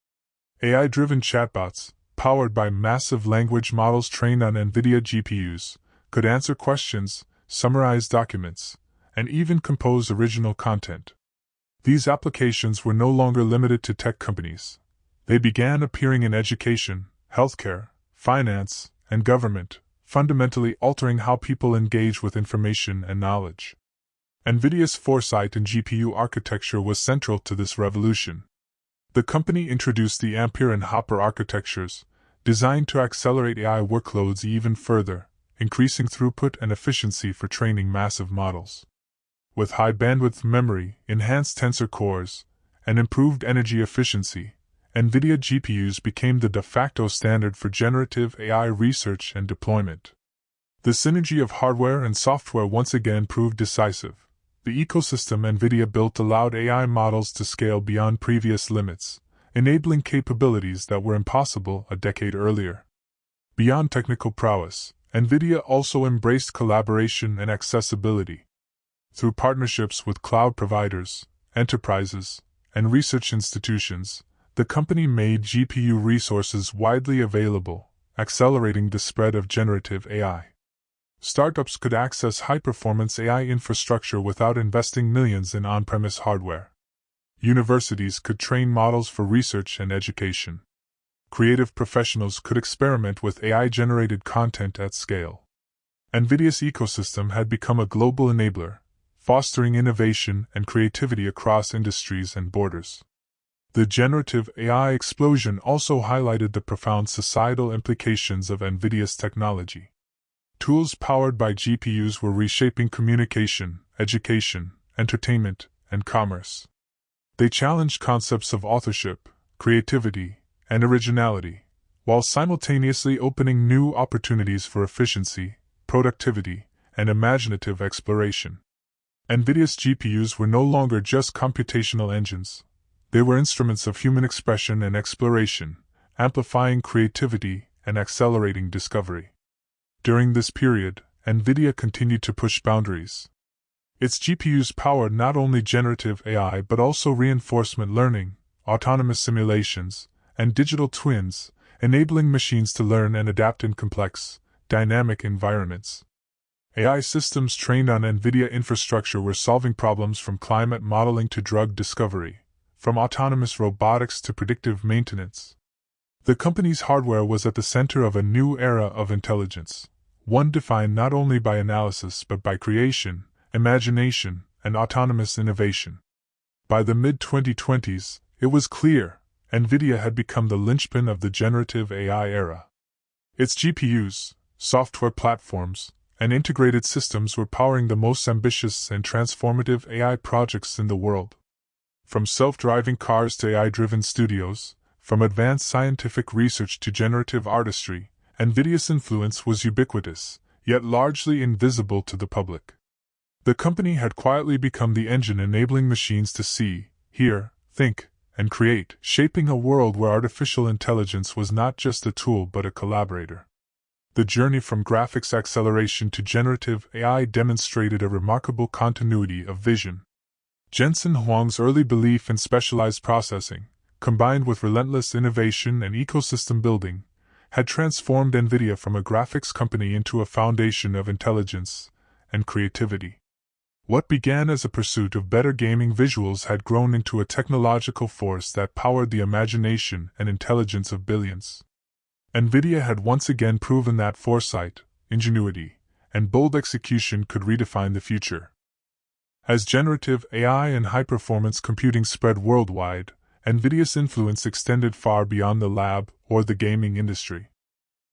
AI-driven chatbots, powered by massive language models trained on NVIDIA GPUs, could answer questions, summarize documents, and even compose original content. These applications were no longer limited to tech companies. They began appearing in education, healthcare, finance, and government, fundamentally altering how people engage with information and knowledge. NVIDIA's foresight in GPU architecture was central to this revolution. The company introduced the Ampere and Hopper architectures, designed to accelerate AI workloads even further, increasing throughput and efficiency for training massive models. With high-bandwidth memory, enhanced tensor cores, and improved energy efficiency, NVIDIA GPUs became the de facto standard for generative AI research and deployment. The synergy of hardware and software once again proved decisive. The ecosystem NVIDIA built allowed AI models to scale beyond previous limits, enabling capabilities that were impossible a decade earlier. Beyond technical prowess, NVIDIA also embraced collaboration and accessibility. Through partnerships with cloud providers, enterprises, and research institutions, the company made GPU resources widely available, accelerating the spread of generative AI. Startups could access high-performance AI infrastructure without investing millions in on-premise hardware. Universities could train models for research and education. Creative professionals could experiment with AI-generated content at scale. NVIDIA's ecosystem had become a global enabler, fostering innovation and creativity across industries and borders. The generative AI explosion also highlighted the profound societal implications of NVIDIA's technology. Tools powered by GPUs were reshaping communication, education, entertainment, and commerce. They challenged concepts of authorship, creativity, and originality, while simultaneously opening new opportunities for efficiency, productivity, and imaginative exploration. NVIDIA's GPUs were no longer just computational engines. They were instruments of human expression and exploration, amplifying creativity and accelerating discovery. During this period, NVIDIA continued to push boundaries. Its GPUs powered not only generative AI but also reinforcement learning, autonomous simulations, and digital twins, enabling machines to learn and adapt in complex, dynamic environments. AI systems trained on NVIDIA infrastructure were solving problems from climate modeling to drug discovery, from autonomous robotics to predictive maintenance. The company's hardware was at the center of a new era of intelligence, one defined not only by analysis but by creation, imagination, and autonomous innovation. By the mid-2020s, it was clear NVIDIA had become the linchpin of the generative AI era. Its GPUs, software platforms, and integrated systems were powering the most ambitious and transformative AI projects in the world. From self-driving cars to AI-driven studios, from advanced scientific research to generative artistry, NVIDIA's influence was ubiquitous, yet largely invisible to the public. The company had quietly become the engine enabling machines to see, hear, think, and create, shaping a world where artificial intelligence was not just a tool but a collaborator. The journey from graphics acceleration to generative AI demonstrated a remarkable continuity of vision. Jensen Huang's early belief in specialized processing, combined with relentless innovation and ecosystem building, had transformed NVIDIA from a graphics company into a foundation of intelligence and creativity. What began as a pursuit of better gaming visuals had grown into a technological force that powered the imagination and intelligence of billions. NVIDIA had once again proven that foresight, ingenuity, and bold execution could redefine the future. As generative AI and high-performance computing spread worldwide, NVIDIA's influence extended far beyond the lab or the gaming industry.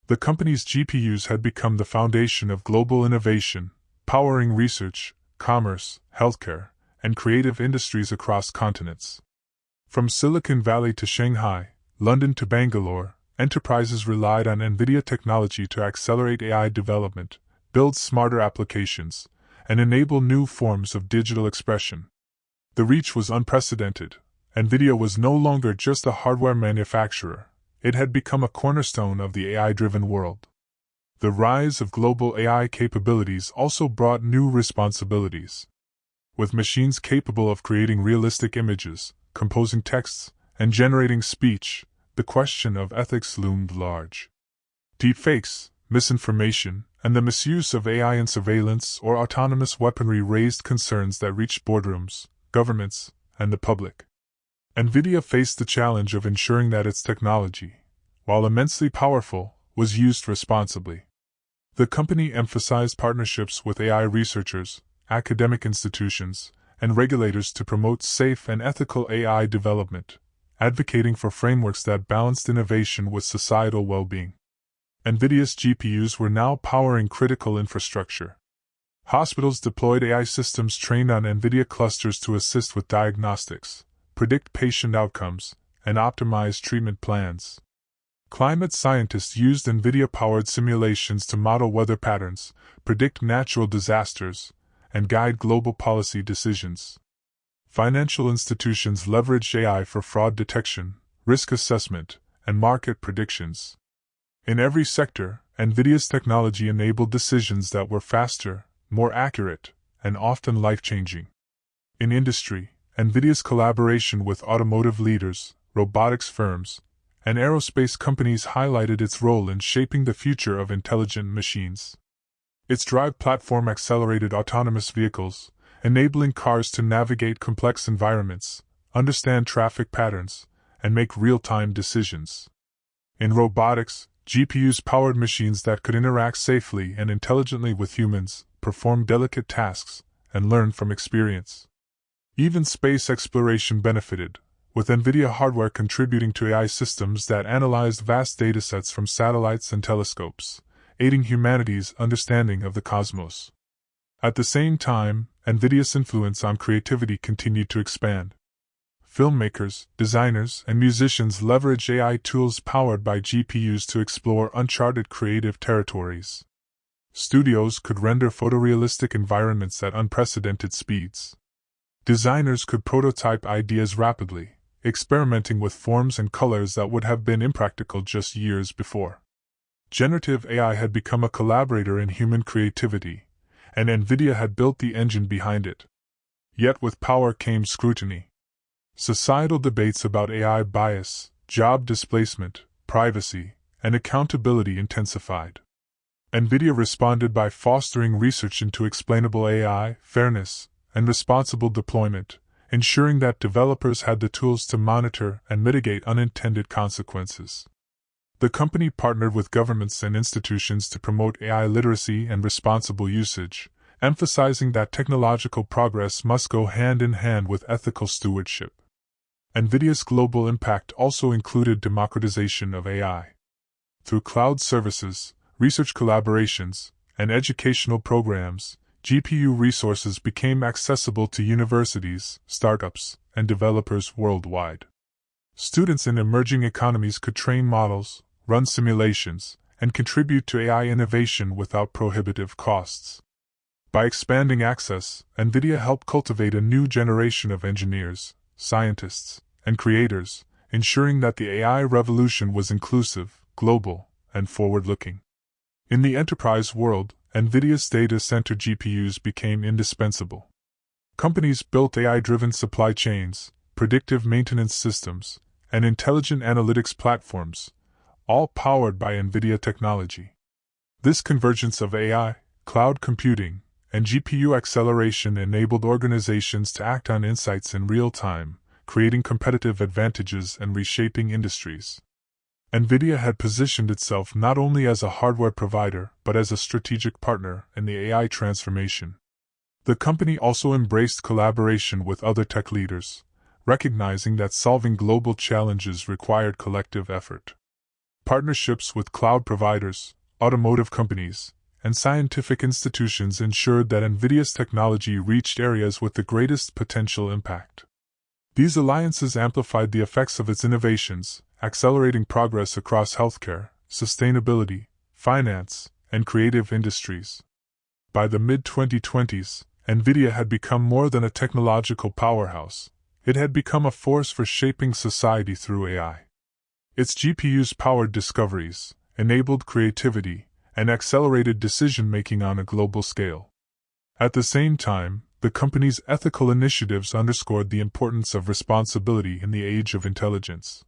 The company's GPUs had become the foundation of global innovation, powering research, commerce, healthcare, and creative industries across continents. From Silicon Valley to Shanghai, London to Bangalore, enterprises relied on NVIDIA technology to accelerate AI development, build smarter applications, and enable new forms of digital expression. The reach was unprecedented, NVIDIA was no longer just a hardware manufacturer, it had become a cornerstone of the AI-driven world. The rise of global AI capabilities also brought new responsibilities. With machines capable of creating realistic images, composing texts, and generating speech, the question of ethics loomed large. Deepfakes, misinformation, and the misuse of AI in surveillance or autonomous weaponry raised concerns that reached boardrooms, governments, and the public. NVIDIA faced the challenge of ensuring that its technology, while immensely powerful, was used responsibly. The company emphasized partnerships with AI researchers, academic institutions, and regulators to promote safe and ethical AI development, advocating for frameworks that balanced innovation with societal well-being. NVIDIA's GPUs were now powering critical infrastructure. Hospitals deployed AI systems trained on NVIDIA clusters to assist with diagnostics, predict patient outcomes, and optimize treatment plans. Climate scientists used NVIDIA-powered simulations to model weather patterns, predict natural disasters, and guide global policy decisions. Financial institutions leveraged AI for fraud detection, risk assessment, and market predictions. In every sector, NVIDIA's technology enabled decisions that were faster, more accurate, and often life-changing. In industry, NVIDIA's collaboration with automotive leaders, robotics firms, and aerospace companies highlighted its role in shaping the future of intelligent machines. Its Drive platform accelerated autonomous vehicles, enabling cars to navigate complex environments, understand traffic patterns, and make real-time decisions. In robotics, GPUs powered machines that could interact safely and intelligently with humans, perform delicate tasks, and learn from experience. Even space exploration benefited, with NVIDIA hardware contributing to AI systems that analyzed vast datasets from satellites and telescopes, aiding humanity's understanding of the cosmos. At the same time, NVIDIA's influence on creativity continued to expand. Filmmakers, designers, and musicians leveraged AI tools powered by GPUs to explore uncharted creative territories. Studios could render photorealistic environments at unprecedented speeds. Designers could prototype ideas rapidly, experimenting with forms and colors that would have been impractical just years before. Generative AI had become a collaborator in human creativity, and NVIDIA had built the engine behind it. Yet with power came scrutiny. Societal debates about AI bias, job displacement, privacy, and accountability intensified. NVIDIA responded by fostering research into explainable AI, fairness, and responsible deployment, ensuring that developers had the tools to monitor and mitigate unintended consequences. The company partnered with governments and institutions to promote AI literacy and responsible usage, emphasizing that technological progress must go hand in hand with ethical stewardship. NVIDIA's global impact also included democratization of AI. Through cloud services, research collaborations, and educational programs, GPU resources became accessible to universities, startups, and developers worldwide. Students in emerging economies could train models, run simulations, and contribute to AI innovation without prohibitive costs. By expanding access, NVIDIA helped cultivate a new generation of engineers, scientists, and creators, ensuring that the AI revolution was inclusive, global, and forward-looking. In the enterprise world, NVIDIA's data center GPUs became indispensable. Companies built AI-driven supply chains, predictive maintenance systems, and intelligent analytics platforms, all powered by NVIDIA technology. This convergence of AI, cloud computing, and GPU acceleration enabled organizations to act on insights in real time, creating competitive advantages and reshaping industries. NVIDIA had positioned itself not only as a hardware provider but as a strategic partner in the AI transformation. The company also embraced collaboration with other tech leaders, recognizing that solving global challenges required collective effort. Partnerships with cloud providers, automotive companies, and scientific institutions ensured that NVIDIA's technology reached areas with the greatest potential impact. These alliances amplified the effects of its innovations, accelerating progress across healthcare, sustainability, finance, and creative industries. By the mid-2020s, NVIDIA had become more than a technological powerhouse. it had become a force for shaping society through AI. Its GPUs powered discoveries, enabled creativity, and accelerated decision-making on a global scale. At the same time, the company's ethical initiatives underscored the importance of responsibility in the age of intelligence.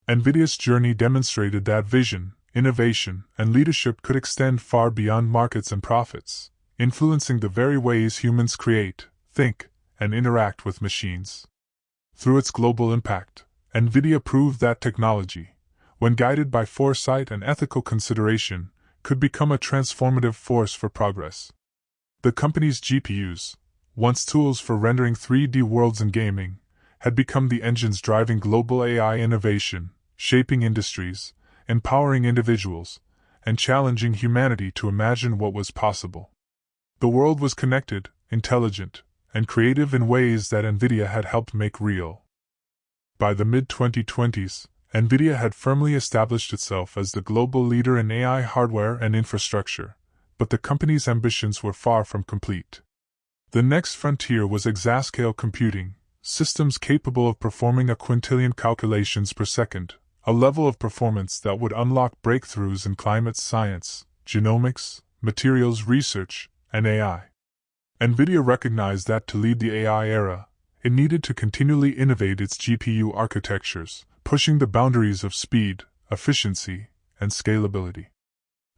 NVIDIA's journey demonstrated that vision, innovation, and leadership could extend far beyond markets and profits, influencing the very ways humans create, think, and interact with machines. Through its global impact, NVIDIA proved that technology, when guided by foresight and ethical consideration, could become a transformative force for progress. The company's GPUs, once tools for rendering 3D worlds in gaming, had become the engines driving global AI innovation, shaping industries, empowering individuals, and challenging humanity to imagine what was possible. The world was connected, intelligent, and creative in ways that NVIDIA had helped make real. By the mid-2020s, NVIDIA had firmly established itself as the global leader in AI hardware and infrastructure, but the company's ambitions were far from complete. The next frontier was exascale computing, systems capable of performing a quintillion calculations per second, a level of performance that would unlock breakthroughs in climate science, genomics, materials research, and AI. NVIDIA recognized that to lead the AI era, it needed to continually innovate its GPU architectures, pushing the boundaries of speed, efficiency, and scalability.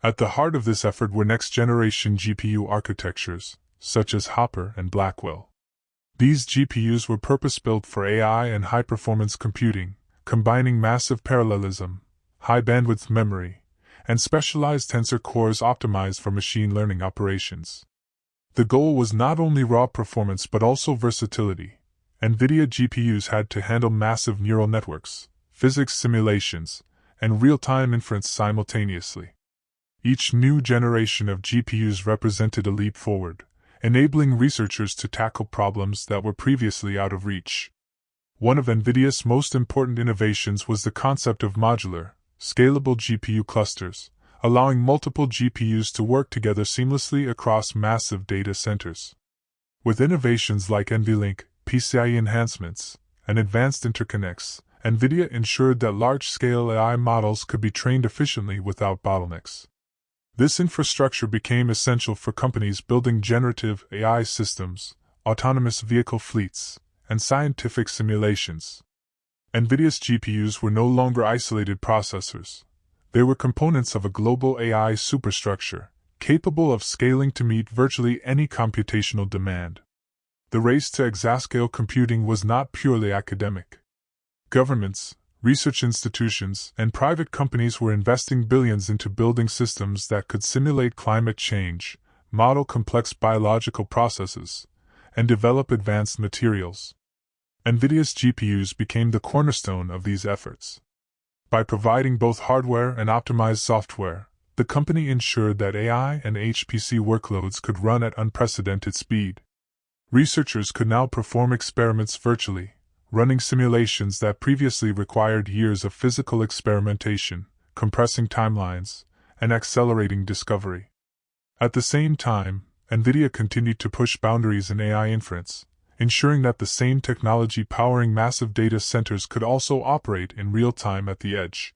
At the heart of this effort were next-generation GPU architectures, such as Hopper and Blackwell. These GPUs were purpose-built for AI and high-performance computing, combining massive parallelism, high-bandwidth memory, and specialized tensor cores optimized for machine learning operations. The goal was not only raw performance but also versatility. NVIDIA GPUs had to handle massive neural networks, physics simulations, and real-time inference simultaneously. Each new generation of GPUs represented a leap forward, enabling researchers to tackle problems that were previously out of reach. One of NVIDIA's most important innovations was the concept of modular, scalable GPU clusters, allowing multiple GPUs to work together seamlessly across massive data centers. With innovations like NVLink, PCIe enhancements, and advanced interconnects, NVIDIA ensured that large-scale AI models could be trained efficiently without bottlenecks. This infrastructure became essential for companies building generative AI systems, autonomous vehicle fleets, and scientific simulations. NVIDIA's GPUs were no longer isolated processors. They were components of a global AI superstructure, capable of scaling to meet virtually any computational demand. The race to exascale computing was not purely academic. Governments, research institutions, and private companies were investing billions into building systems that could simulate climate change, model complex biological processes, and develop advanced materials. NVIDIA's GPUs became the cornerstone of these efforts. By providing both hardware and optimized software, the company ensured that AI and HPC workloads could run at unprecedented speed. Researchers could now perform experiments virtually, running simulations that previously required years of physical experimentation, compressing timelines, and accelerating discovery. At the same time, NVIDIA continued to push boundaries in AI inference, ensuring that the same technology powering massive data centers could also operate in real time at the edge.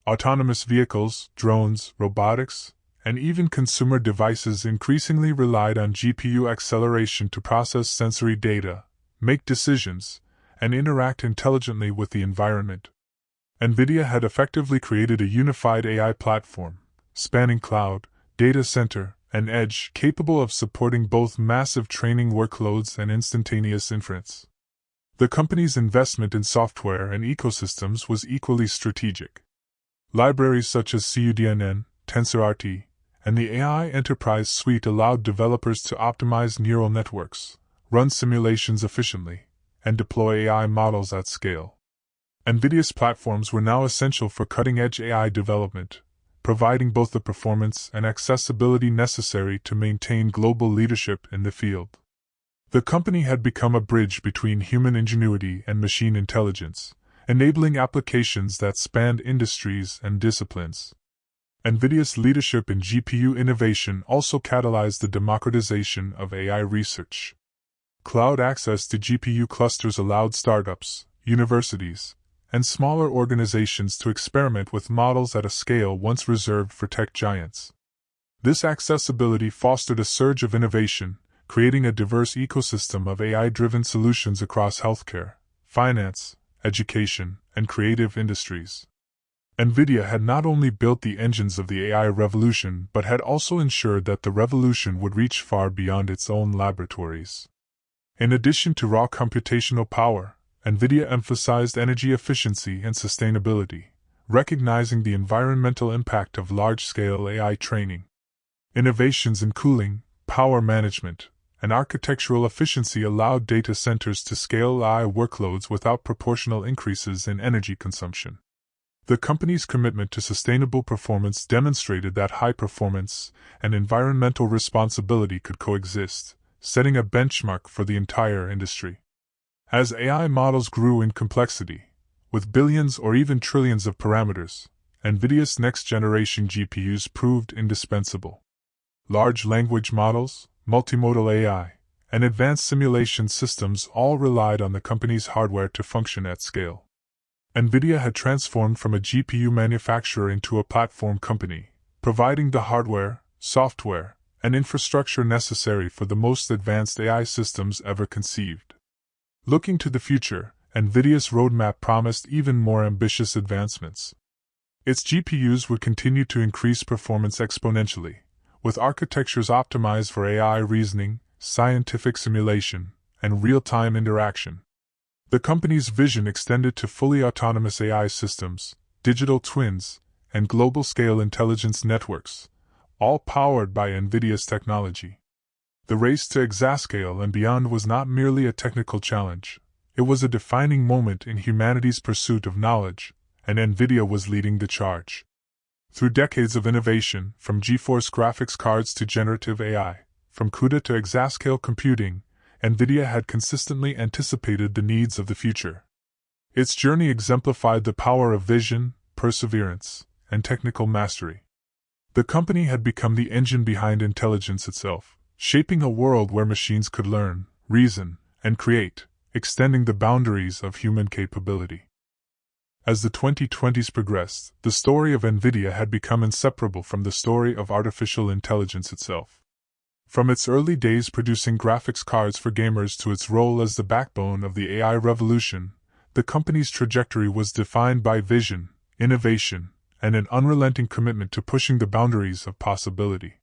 Autonomous vehicles, drones, robotics, and even consumer devices increasingly relied on GPU acceleration to process sensory data, make decisions, and interact intelligently with the environment. NVIDIA had effectively created a unified AI platform, spanning cloud, data center, and edge, capable of supporting both massive training workloads and instantaneous inference. The company's investment in software and ecosystems was equally strategic. Libraries such as CUDNN, TensorRT, and the AI Enterprise Suite allowed developers to optimize neural networks, run simulations efficiently, and deploy AI models at scale. NVIDIA's platforms were now essential for cutting-edge AI development, providing both the performance and accessibility necessary to maintain global leadership in the field. The company had become a bridge between human ingenuity and machine intelligence, enabling applications that spanned industries and disciplines. NVIDIA's leadership in GPU innovation also catalyzed the democratization of AI research. cloud access to GPU clusters allowed startups, universities, and smaller organizations to experiment with models at a scale once reserved for tech giants. This accessibility fostered a surge of innovation, creating a diverse ecosystem of AI-driven solutions across healthcare, finance, education, and creative industries. NVIDIA had not only built the engines of the AI revolution but had also ensured that the revolution would reach far beyond its own laboratories. In addition to raw computational power, NVIDIA emphasized energy efficiency and sustainability, recognizing the environmental impact of large-scale AI training. Innovations in cooling, power management, and architectural efficiency allowed data centers to scale AI workloads without proportional increases in energy consumption. The company's commitment to sustainable performance demonstrated that high performance and environmental responsibility could coexist, setting a benchmark for the entire industry. As AI models grew in complexity, with billions or even trillions of parameters, NVIDIA's next-generation GPUs proved indispensable. Large language models, multimodal AI, and advanced simulation systems all relied on the company's hardware to function at scale. NVIDIA had transformed from a GPU manufacturer into a platform company, providing the hardware, software, and infrastructure necessary for the most advanced AI systems ever conceived. Looking to the future, NVIDIA's roadmap promised even more ambitious advancements. Its GPUs would continue to increase performance exponentially, with architectures optimized for AI reasoning, scientific simulation, and real-time interaction. The company's vision extended to fully autonomous AI systems, digital twins, and global-scale intelligence networks, all powered by NVIDIA's technology. The race to exascale and beyond was not merely a technical challenge, it was a defining moment in humanity's pursuit of knowledge, and NVIDIA was leading the charge. Through decades of innovation, from GeForce graphics cards to generative AI, from CUDA to exascale computing, NVIDIA had consistently anticipated the needs of the future. Its journey exemplified the power of vision, perseverance, and technical mastery. The company had become the engine behind intelligence itself, shaping a world where machines could learn, reason, and create, extending the boundaries of human capability. As the 2020s progressed, the story of NVIDIA had become inseparable from the story of artificial intelligence itself. From its early days producing graphics cards for gamers to its role as the backbone of the AI revolution, the company's trajectory was defined by vision, innovation, and an unrelenting commitment to pushing the boundaries of possibility.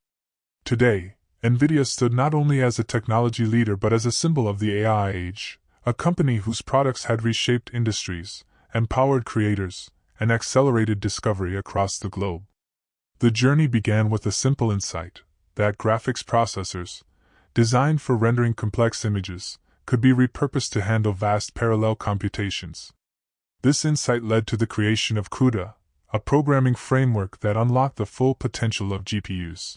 Today, NVIDIA stood not only as a technology leader but as a symbol of the AI age, a company whose products had reshaped industries, empowered creators, and accelerated discovery across the globe. The journey began with a simple insight that graphics processors, designed for rendering complex images, could be repurposed to handle vast parallel computations. This insight led to the creation of CUDA, a programming framework that unlocked the full potential of GPUs.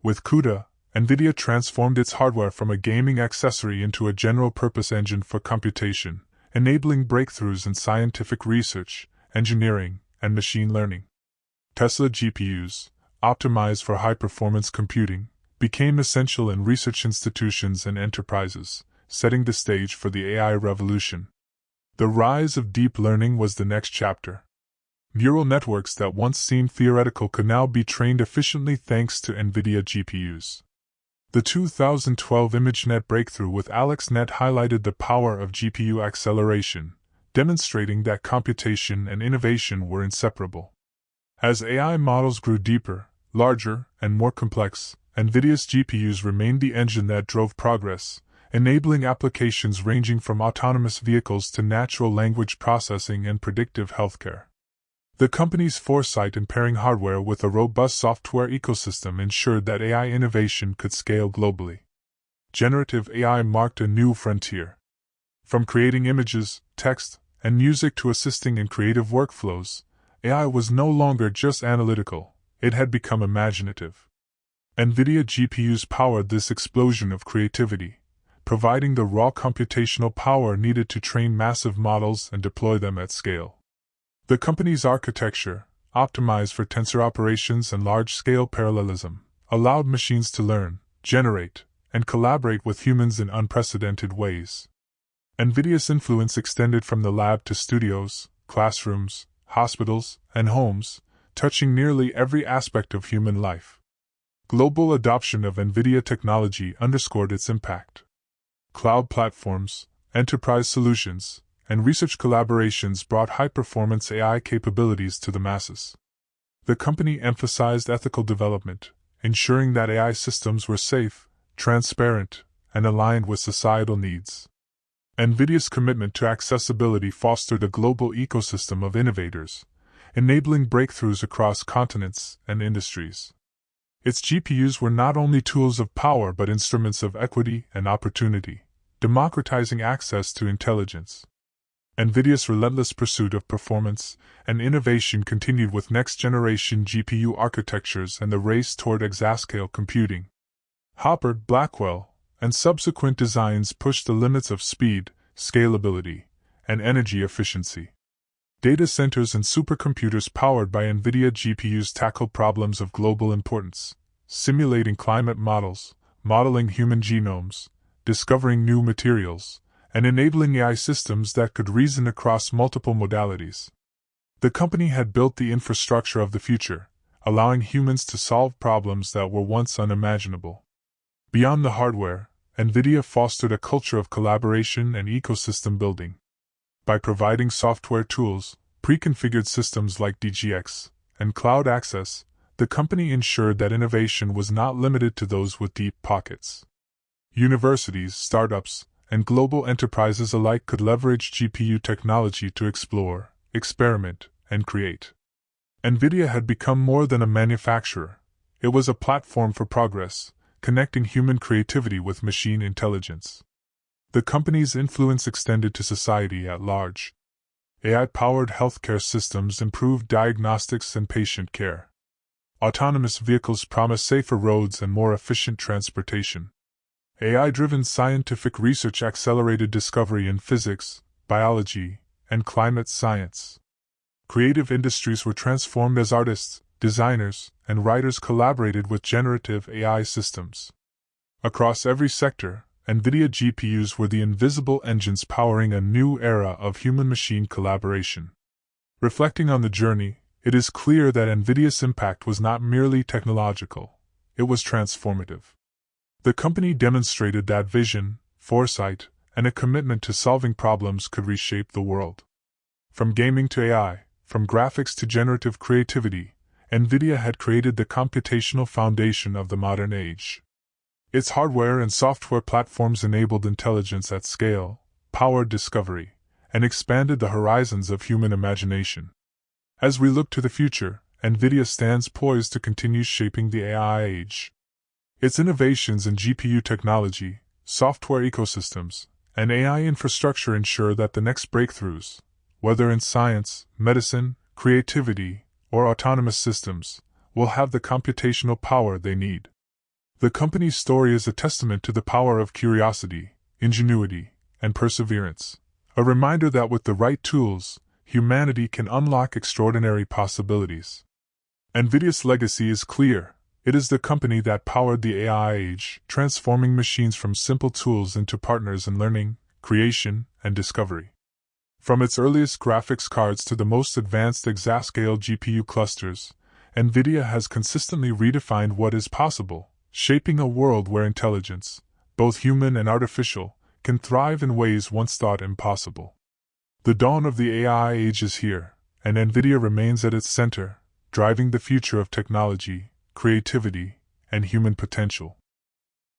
With CUDA, NVIDIA transformed its hardware from a gaming accessory into a general-purpose engine for computation, enabling breakthroughs in scientific research, engineering, and machine learning. Tesla GPUs, optimized for high-performance computing, became essential in research institutions and enterprises, setting the stage for the AI revolution. The rise of deep learning was the next chapter. Neural networks that once seemed theoretical could now be trained efficiently thanks to NVIDIA GPUs. The 2012 ImageNet breakthrough with AlexNet highlighted the power of GPU acceleration, demonstrating that computation and innovation were inseparable. As AI models grew deeper, larger, and more complex, NVIDIA's GPUs remained the engine that drove progress, enabling applications ranging from autonomous vehicles to natural language processing and predictive healthcare. The company's foresight in pairing hardware with a robust software ecosystem ensured that AI innovation could scale globally. Generative AI marked a new frontier. From creating images, text, and music to assisting in creative workflows, AI was no longer just analytical, it had become imaginative. NVIDIA GPUs powered this explosion of creativity, providing the raw computational power needed to train massive models and deploy them at scale. The company's architecture, optimized for tensor operations and large-scale parallelism, allowed machines to learn, generate, and collaborate with humans in unprecedented ways. NVIDIA's influence extended from the lab to studios, classrooms, hospitals, and homes, touching nearly every aspect of human life. Global adoption of NVIDIA technology underscored its impact. Cloud platforms, enterprise solutions, and research collaborations brought high-performance AI capabilities to the masses. The company emphasized ethical development, ensuring that AI systems were safe, transparent, and aligned with societal needs. NVIDIA's commitment to accessibility fostered a global ecosystem of innovators, enabling breakthroughs across continents and industries. Its GPUs were not only tools of power but instruments of equity and opportunity, democratizing access to intelligence. NVIDIA's relentless pursuit of performance and innovation continued with next-generation GPU architectures and the race toward exascale computing. Hopper, Blackwell, and subsequent designs pushed the limits of speed, scalability, and energy efficiency. Data centers and supercomputers powered by NVIDIA GPUs tackled problems of global importance, simulating climate models, modeling human genomes, discovering new materials, and enabling AI systems that could reason across multiple modalities. The company had built the infrastructure of the future, allowing humans to solve problems that were once unimaginable. Beyond the hardware, NVIDIA fostered a culture of collaboration and ecosystem building. By providing software tools, pre-configured systems like DGX, and cloud access, the company ensured that innovation was not limited to those with deep pockets. Universities, startups, and global enterprises alike could leverage GPU technology to explore, experiment, and create. NVIDIA had become more than a manufacturer. It was a platform for progress, connecting human creativity with machine intelligence. The company's influence extended to society at large. AI-powered healthcare systems improved diagnostics and patient care. Autonomous vehicles promise safer roads and more efficient transportation. AI-driven scientific research accelerated discovery in physics, biology, and climate science. Creative industries were transformed as artists, designers, and writers collaborated with generative AI systems. Across every sector, NVIDIA GPUs were the invisible engines powering a new era of human-machine collaboration. Reflecting on the journey, it is clear that NVIDIA's impact was not merely technological, it was transformative. The company demonstrated that vision, foresight, and a commitment to solving problems could reshape the world. From gaming to AI, from graphics to generative creativity, NVIDIA had created the computational foundation of the modern age. Its hardware and software platforms enabled intelligence at scale, powered discovery, and expanded the horizons of human imagination. As we look to the future, NVIDIA stands poised to continue shaping the AI age. Its innovations in GPU technology, software ecosystems, and AI infrastructure ensure that the next breakthroughs, whether in science, medicine, creativity, or autonomous systems, will have the computational power they need. The company's story is a testament to the power of curiosity, ingenuity, and perseverance, a reminder that with the right tools, humanity can unlock extraordinary possibilities. NVIDIA's legacy is clear. It is the company that powered the AI age, transforming machines from simple tools into partners in learning, creation, and discovery. From its earliest graphics cards to the most advanced exascale GPU clusters, NVIDIA has consistently redefined what is possible, shaping a world where intelligence, both human and artificial, can thrive in ways once thought impossible. The dawn of the AI age is here, and NVIDIA remains at its center, driving the future of technology, creativity, and human potential.